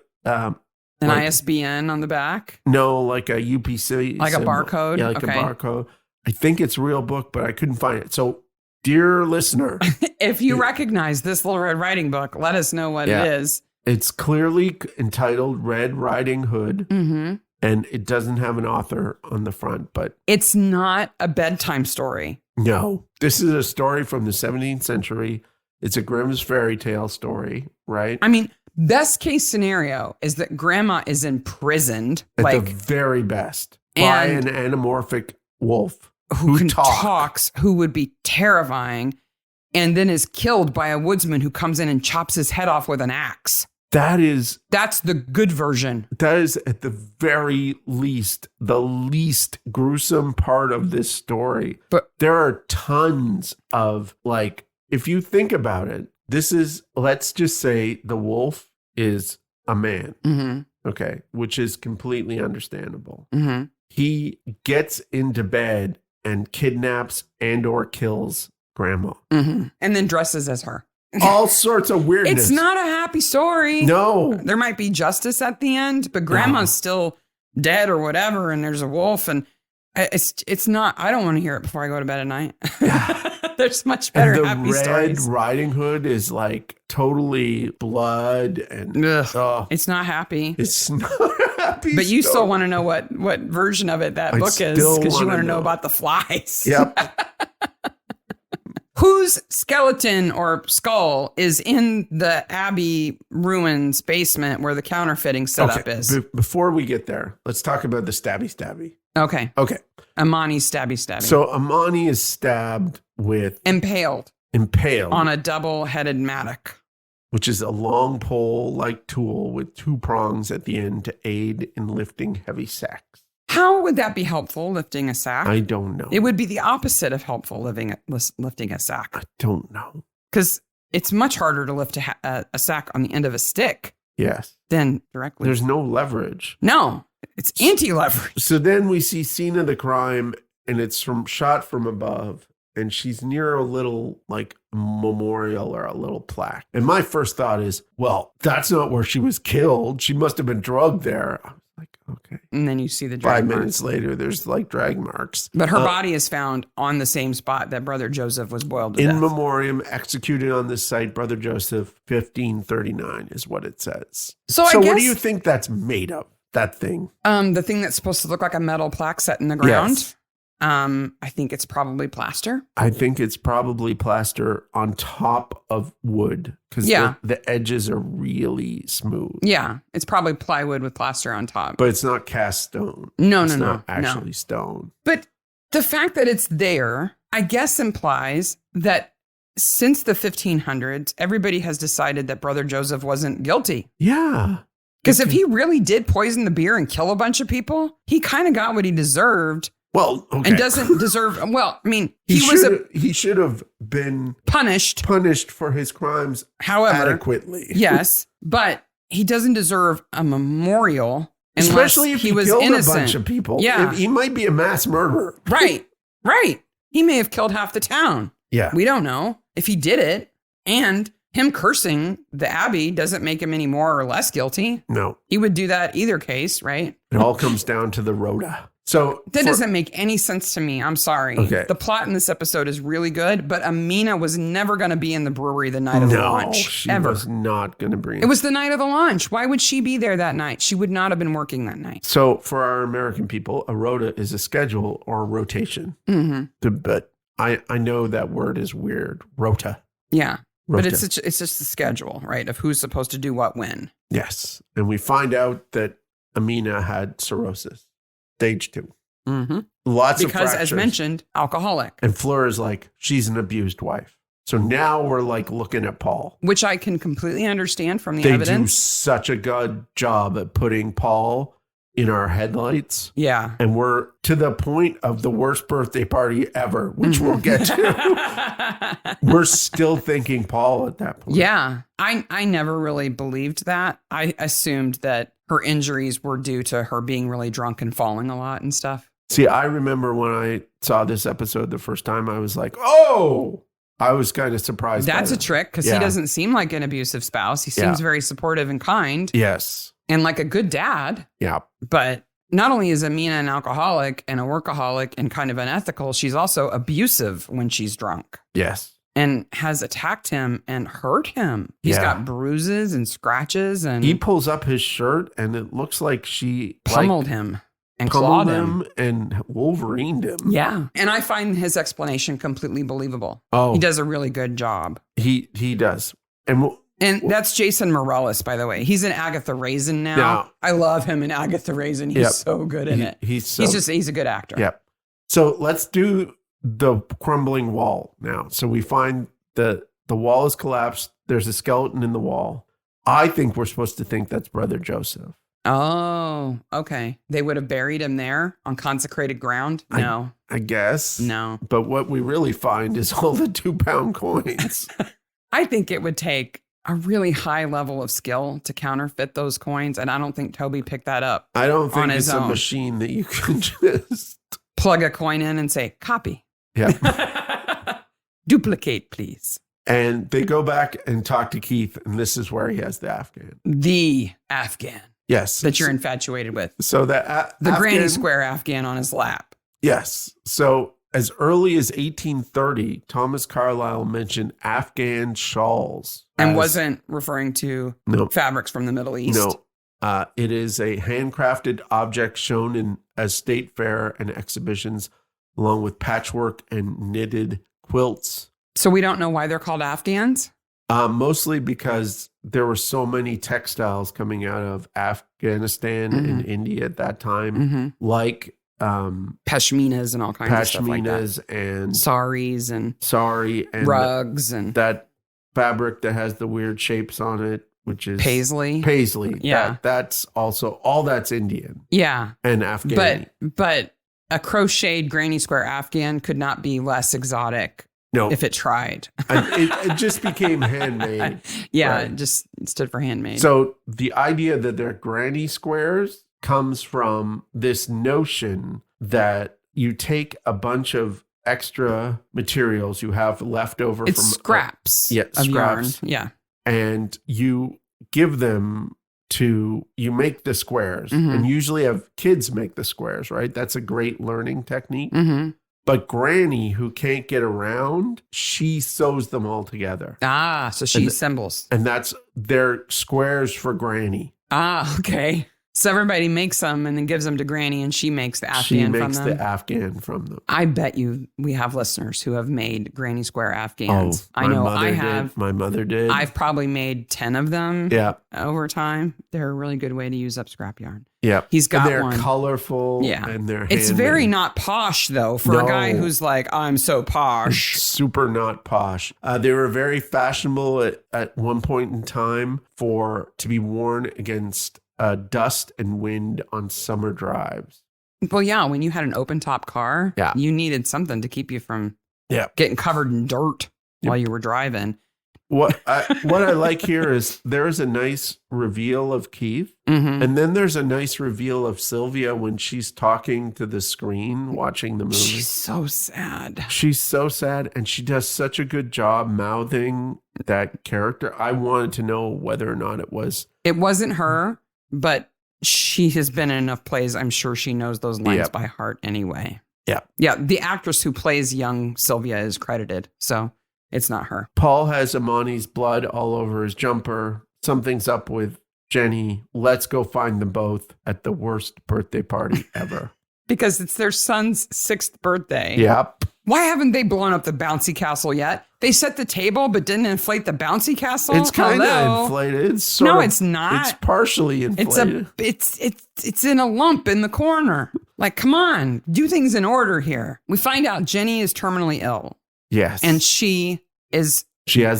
ISBN on the back? No, like a UPC. Like symbol. A barcode? Yeah, like a barcode. I think it's a real book, but I couldn't find it. So, dear listener, if you recognize this Little Red Riding Book, let us know what it is. It's clearly entitled Red Riding Hood, and it doesn't have an author on the front, but it's not a bedtime story. No, this is a story from the 17th century. It's a Grimm's fairy tale story, right? I mean, best case scenario is that grandma is imprisoned. At the very best. By an anamorphic wolf. Who can talks, who would be terrifying, and then is killed by a woodsman who comes in and chops his head off with an axe. That's the good version. That is at the very least, the least gruesome part of this story. But there are tons of, like, if you think about it, this is, let's just say the wolf is a man, okay, which is completely understandable. He gets into bed and kidnaps and or kills grandma. And then dresses as her. All sorts of weirdness. It's not a happy story. No. There might be justice at the end, but grandma's still dead or whatever, and there's a wolf, and it's not, I don't want to hear it before I go to bed at night. There's much better happy stories. The Red Riding Hood is like totally blood and it's not happy. It's not happy. But you still want to know what version of it that book is, because you want to know about the flies. Yep. Whose skeleton or skull is in the Abbey ruins basement where the counterfeiting setup is? Before we get there, let's talk about the stabby. Okay. Amani's stabby. So Amani is stabbed with... Impaled. Impaled. On a double-headed mattock. Which is a long pole-like tool with two prongs at the end to aid in lifting heavy sacks. How would that be helpful, lifting a sack? I don't know. It would be the opposite of helpful, lifting a sack. I don't know. Because it's much harder to lift a sack on the end of a stick. Yes. Than directly. There's no leverage. No, it's anti-leverage. So then we see scene of the crime, and it's shot from above, and she's near a little like memorial or a little plaque. And my first thought is, well, that's not where she was killed. She must have been drugged there. I was like, okay. And then you see the drag marks. 5 minutes later, there's like drag marks. But her body is found on the same spot that Brother Josef was boiled to death. In memoriam, executed on this site, Brother Josef, 1539 is what it says. So I guess, what do you think that's made of, that thing? The thing that's supposed to look like a metal plaque set in the ground? Yes. I think it's probably plaster. I think it's probably plaster on top of wood because the edges are really smooth. Yeah, it's probably plywood with plaster on top. But it's not cast stone. No, it's not actually stone. But the fact that it's there, I guess, implies that since the 1500s, everybody has decided that Brother Josef wasn't guilty. Yeah. Because if he really did poison the beer and kill a bunch of people, he kind of got what he deserved. Well, okay. And doesn't deserve. Well, I mean, he should have been punished for his crimes. However, adequately. Yes, but he doesn't deserve a memorial, especially if he was killed innocent. a bunch of people. Yeah, he might be a mass murderer. Right. He may have killed half the town. Yeah, we don't know if he did it, and him cursing the Abbey doesn't make him any more or less guilty. No, he would do that either case, right? It all comes down to the rota. So that doesn't make any sense to me. I'm sorry. Okay. The plot in this episode is really good, but Amina was never going to be in the brewery the night of the launch. She ever. was not going to bring it. It was the night of the launch. Why would she be there that night? She would not have been working that night. So for our American people, a rota is a schedule or a rotation. Mm-hmm. But I know that word is weird. Rota. Yeah. Rota. But it's just the schedule, right? Of who's supposed to do what when. Yes. And we find out that Amina had cirrhosis. Stage 2. Mm-hmm. Lots of fractures. Because, as mentioned, alcoholic. And Fleur is like, she's an abused wife. So now we're like looking at Paul. Which I can completely understand from the evidence. They do such a good job at putting Paul in our headlights. Yeah. And we're to the point of the worst birthday party ever, which we'll get to. We're still thinking Paul at that point. Yeah. I never really believed that. I assumed that her injuries were due to her being really drunk and falling a lot and stuff. See, I remember when I saw this episode the first time, I was like, oh, I was kind of surprised. That's a trick because he doesn't seem like an abusive spouse. He seems very supportive and kind. Yes. And like a good dad. Yeah. But not only is Amina an alcoholic and a workaholic and kind of unethical, she's also abusive when she's drunk. Yes. And has attacked him and hurt him. He's got bruises and scratches. And he pulls up his shirt and it looks like she pummeled him and clawed him and Wolverined him. Yeah. And I find his explanation completely believable. Oh, he does a really good job. He does. And that's Jason Morales, by the way. He's in Agatha Raisin now. I love him in Agatha Raisin. He's so good in it. He's a good actor. Yep. So let's do the crumbling wall now. So we find the wall is collapsed. There's a skeleton in the wall. I think we're supposed to think that's Brother Josef. Oh, okay. They would have buried him there on consecrated ground? No. I guess. No. But what we really find is all the 2-pound coins. I think it would take a really high level of skill to counterfeit those coins. And I don't think Toby picked that up. I don't think it's a machine that you can just plug a coin in and say, copy. Yeah. Duplicate, please. And they go back and talk to Keith. And this is where he has the Afghan. The Afghan. Yes. That you're infatuated with. So that the Granny Square Afghan on his lap. Yes. So as early as 1830, Thomas Carlyle mentioned Afghan shawls. And wasn't referring to fabrics from the Middle East. No. It is a handcrafted object shown as state fair and exhibitions, along with patchwork and knitted quilts. So we don't know why they're called Afghans? Mostly because there were so many textiles coming out of Afghanistan and India at that time, like pashminas and all kinds of stuff like that. And saris and rugs and that fabric that has the weird shapes on it, which is paisley. Yeah, that's also all that's Indian. Yeah, and Afghan. But a crocheted Granny Square Afghan could not be less exotic. No, if it tried. it just became handmade. Yeah, right? It just stood for handmade. So the idea that they're granny squares comes from this notion that you take a bunch of extra materials you have left over from scraps of yarn. Yeah. And you give them you make the squares and usually have kids make the squares, right? That's a great learning technique. But Granny, who can't get around, she sews them all together. So she assembles. And that's their squares for Granny. Okay. So everybody makes them and then gives them to Granny, and she makes the Afghan from them. She makes the Afghan from them. I bet you we have listeners who have made Granny Square Afghans. Oh, I know I have. My mother did. I've probably made 10 of them over time. They're a really good way to use up scrap yarn. Yeah. He's got they're one. Colorful. Yeah. And they're It's handmade. very not posh, though, for a guy who's like, I'm so posh. Super not posh. They were very fashionable at one point in time to be worn against dust and wind on summer drives. Well, yeah, when you had an open top car, you needed something to keep you from getting covered in dirt while you were driving. What I like here is there's a nice reveal of Keith, and then there's a nice reveal of Sylvia when she's talking to the screen, watching the movie. She's so sad. She's so sad, and she does such a good job mouthing that character. I wanted to know whether or not it was. It wasn't her, but she has been in enough plays. I'm sure she knows those lines by heart anyway. Yeah. Yeah. The actress who plays young Sylvia is credited. So it's not her. Paul has Amani's blood all over his jumper. Something's up with Jenny. Let's go find them both at the worst birthday party ever. Because it's their son's 6th birthday. Yep. Why haven't they blown up the bouncy castle yet? They set the table, but didn't inflate the bouncy castle. It's kind of inflated. It's it's not. It's partially inflated. It's in a lump in the corner. Like, come on, do things in order here. We find out Jenny is terminally ill. Yes. And she has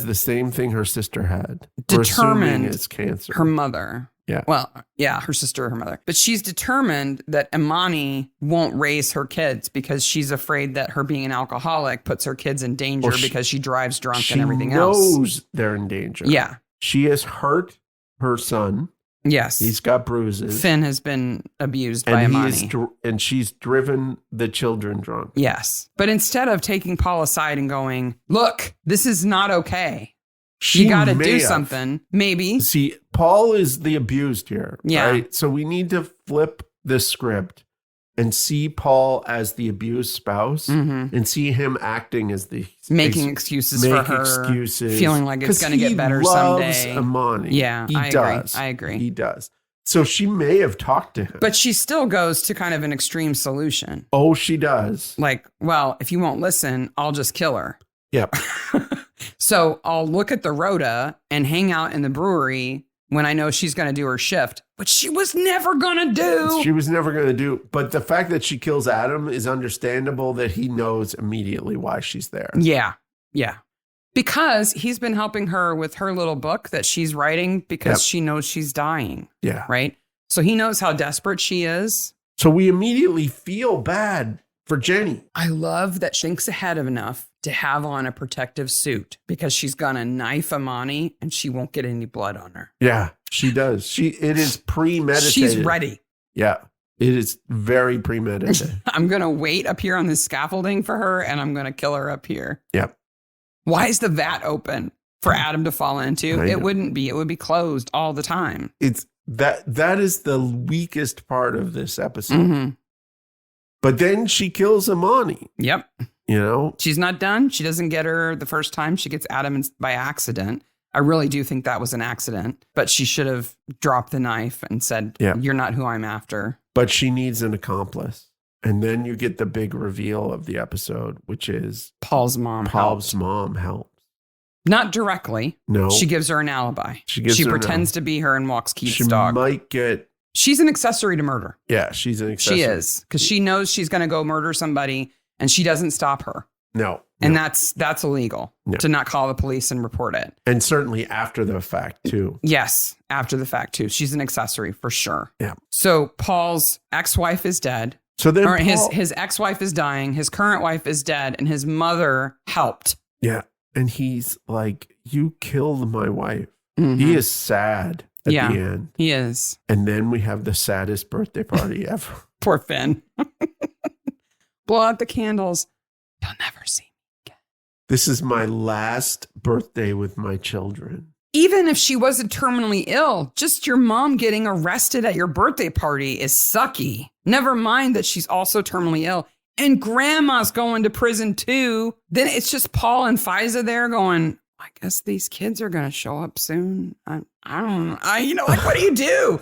the same thing her sister had. Determined it's cancer. Her mother. Yeah. Well, yeah, her sister or her mother. But she's determined that Amani won't raise her kids because she's afraid that her being an alcoholic puts her kids in danger because she drives drunk and everything else. She knows they're in danger. Yeah. She has hurt her son. Yes. He's got bruises. Finn has been abused by Amani. And she's driven the children drunk. Yes. But instead of taking Paul aside and going, look, this is not okay. She you got to do something. Maybe. See, Paul is the abused here. Yeah. Right? So we need to flip the script and see Paul as the abused spouse and see him acting as the making excuses for her, feeling like it's going to get better someday. Amani. Yeah, I agree. He does. So she may have talked to him. But she still goes to kind of an extreme solution. Oh, she does. Like, well, if you won't listen, I'll just kill her. Yep. So I'll look at the rota and hang out in the brewery when I know she's going to do her shift, which she was never going to do. She was never going to do. But the fact that she kills Adam is understandable, that he knows immediately why she's there. Yeah. Yeah. Because he's been helping her with her little book that she's writing because she knows she's dying. Yeah. Right. So he knows how desperate she is. So we immediately feel bad for Jenny. I love that she thinks ahead of enough to have on a protective suit because she's gonna knife Amani and she won't get any blood on her. Yeah, she does. It is premeditated. She's ready. Yeah, it is very premeditated. I'm gonna wait up here on the scaffolding for her and I'm gonna kill her up here. Yep. Why is the vat open for Adam to fall into? It wouldn't be. It would be closed all the time. It's that is the weakest part of this episode. But then she kills Amani. Yep. You know? She's not done. She doesn't get her the first time. She gets Adam by accident. I really do think that was an accident. But she should have dropped the knife and said, you're not who I'm after. But she needs an accomplice. And then you get the big reveal of the episode, which is Paul's mom helps. Not directly. No. She gives her an alibi. She pretends to be her and walks Keith's dog. She's an accessory to murder. Yeah, she's an accessory. She is. Because she knows she's going to go murder somebody and she doesn't stop her. No. And that's illegal to not call the police and report it. And certainly after the fact, too. Yes, after the fact, too. She's an accessory for sure. Yeah. So Paul's ex-wife is dead. So then his ex-wife is dying. His current wife is dead. And his mother helped. Yeah. And he's like, you killed my wife. He is sad at the end. He is. And then we have the saddest birthday party ever. Poor Finn. Blow out the candles. You'll never see me again. This is my last birthday with my children. Even if she wasn't terminally ill, just your mom getting arrested at your birthday party is sucky. Never mind that she's also terminally ill. And grandma's going to prison too. Then it's just Paul and Fiza there going, I guess these kids are going to show up soon. I don't know. Like, what do you do?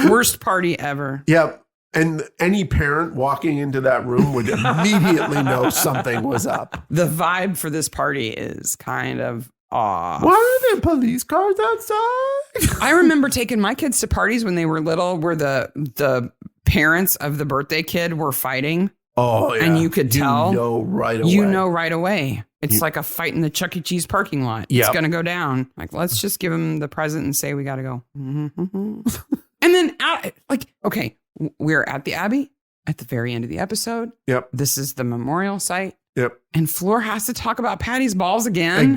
Worst party ever. Yep. And any parent walking into that room would immediately know something was up. The vibe for this party is kind of off. Why are there police cars outside? I remember taking my kids to parties when they were little where the parents of the birthday kid were fighting. Oh, yeah. And you could tell. You know right away. You know right away. It's like a fight in the Chuck E. Cheese parking lot. It's going to go down. Like, let's just give them the present and say we got to go. And then, okay, we're at the Abbey at the very end of the episode. Yep. This is the memorial site. Yep. And Fleur has to talk about Patty's balls again.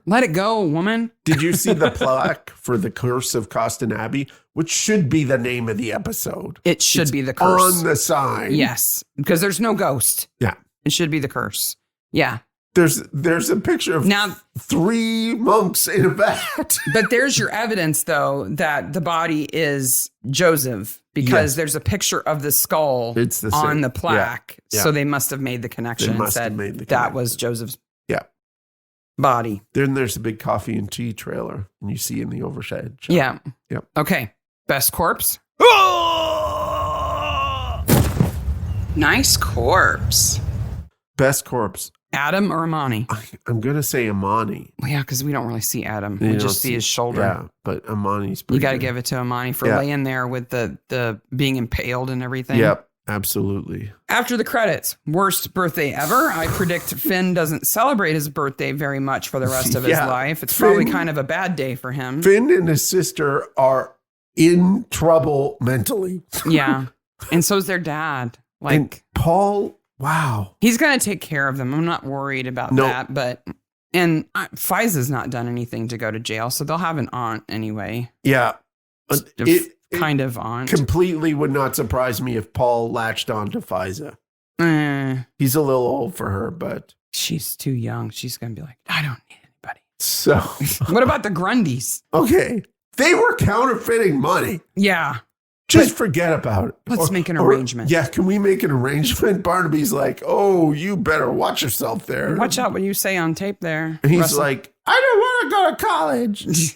Let it go, woman. Did you see the plaque for the Curse of Causton Abbey, which should be the name of the episode? It should be the curse. On the sign. Yes, because there's no ghost. Yeah. It should be the curse. Yeah. There's a picture of now 3 monks in a vat. But there's your evidence, though, that the body is Joseph, because there's a picture of the skull on the plaque. Yeah. So they must have made the connection and said that was Joseph's body. Then there's a big coffee and tea trailer, and you see in the overhead shot. Yeah. Yep. Okay. Best corpse. Nice corpse. Best corpse. Adam or Amani? I'm going to say Amani. Well, yeah, because we don't really see Adam. We just see his shoulder. Yeah, but Amani's pretty You got to give it to Amani for laying there with the being impaled and everything. Yep, absolutely. After the credits, worst birthday ever. I predict Finn doesn't celebrate his birthday very much for the rest of his life. It's probably kind of a bad day for him. Finn and his sister are in trouble mentally. Yeah, and so's their dad. And Paul... Wow. He's going to take care of them. I'm not worried about that. But, and Fiza's not done anything to go to jail, so they'll have an aunt anyway. Yeah. Kind of aunt. Completely would not surprise me if Paul latched on to Fiza. He's a little old for her, but. She's too young. She's going to be like, I don't need anybody. So. What about the Grundys? Okay. They were counterfeiting money. Yeah. Just forget about it. Let's make an arrangement. Yeah, can we make an arrangement? Barnaby's like, oh, you better watch yourself there. Watch out what you say on tape there. And he's like, I don't want to go to college.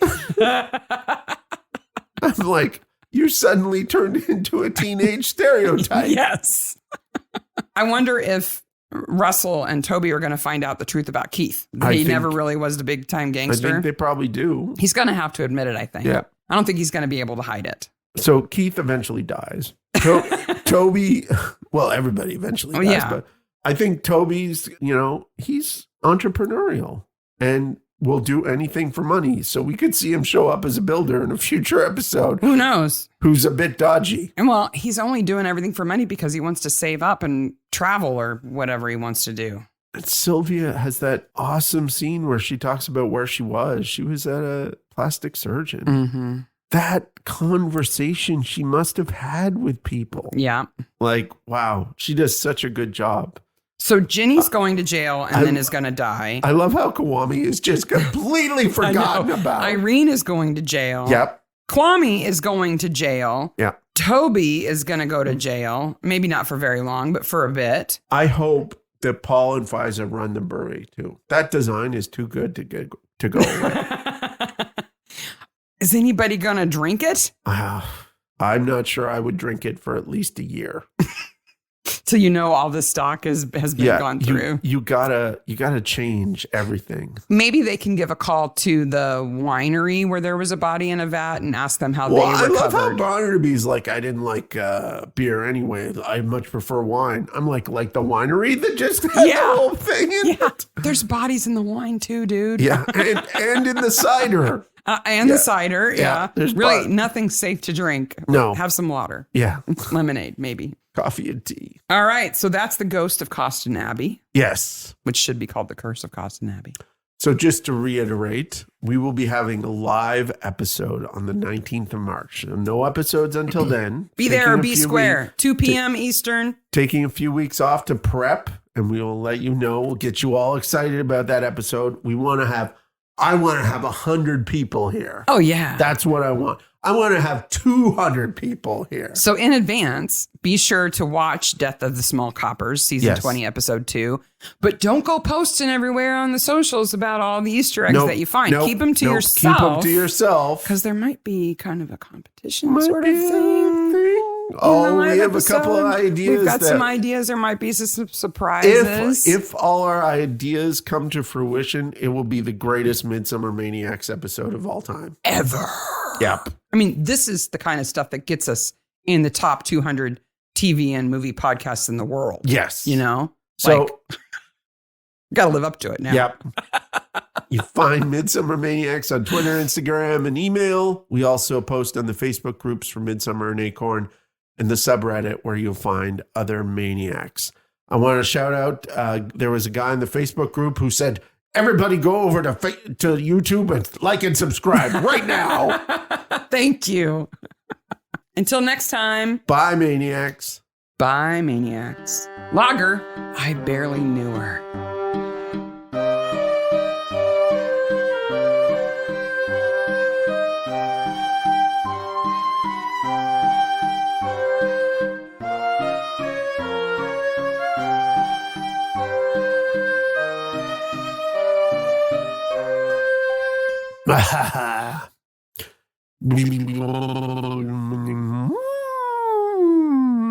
I'm like, you suddenly turned into a teenage stereotype. Yes. I wonder if Russell and Toby are going to find out the truth about Keith. He never really was the big time gangster. I think they probably do. He's going to have to admit it, I think. Yeah. I don't think he's going to be able to hide it. So Keith eventually dies. Toby, well, everybody eventually dies, but I think Toby's, he's entrepreneurial and will do anything for money. So we could see him show up as a builder in a future episode. Who knows? Who's a bit dodgy. And well, he's only doing everything for money because he wants to save up and travel or whatever he wants to do. And Sylvia has that awesome scene where she talks about where she was. She was at a plastic surgeon. Mm-hmm. That conversation she must have had with people. Yeah. Like, wow, she does such a good job. So Ginny's going to jail and then is going to die. I love how Kwame is just completely forgotten about. Irene is going to jail. Yep. Kwame is going to jail. Yeah. Toby is going to go to jail. Maybe not for very long, but for a bit. I hope that Paul and Fiza run the brewery too. That design is too good to go away. Is anybody going to drink it? I'm not sure I would drink it for at least a year. So all the stock has been gone through. You gotta change everything. Maybe they can give a call to the winery where there was a body in a vat and ask them how they recovered. I love how Barnaby's like, I didn't like beer anyway. I much prefer wine. I'm like the winery that just had the whole thing in it. There's bodies in the wine too, dude. Yeah, and in the cider. The cider, There's really nothing safe to drink. No. Have some water. Yeah. Lemonade, maybe. Coffee and tea. All right. So that's the ghost of Causton Abbey. Yes. Which should be called the Curse of Causton Abbey. So just to reiterate, we will be having a live episode on the 19th of March. So no episodes until then. Be there or be square. 2 p.m. Eastern. Taking a few weeks off to prep, and we will let you know. We'll get you all excited about that episode. I want to have 100 people here. Oh, yeah. That's what I want. I want to have 200 people here. So in advance, be sure to watch Death of the Small Coppers, season 20, episode 2. But don't go posting everywhere on the socials about all the Easter eggs that you find. Keep them to yourself. Keep them to yourself. Because there might be kind of a competition sort of thing. Oh, we have a couple of ideas. We've got some ideas. There might be some surprises. If all our ideas come to fruition, it will be the greatest Midsomer Maniacs episode of all time. Ever. Yep. I mean, this is the kind of stuff that gets us in the top 200 TV and movie podcasts in the world. Yes. You know? So, got to live up to it now. Yep. You find Midsomer Maniacs on Twitter, Instagram, and email. We also post on the Facebook groups for Midsomer and Acorn and the subreddit where you'll find other maniacs. I want to shout out, there was a guy in the Facebook group who said, everybody go over to YouTube and like and subscribe right now. Thank you. Until next time. Bye, maniacs. Bye, maniacs. Lager, I barely knew her.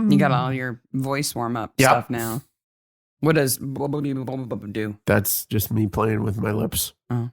You got all your voice warm up stuff now. What does do? That's just me playing with my lips. Oh.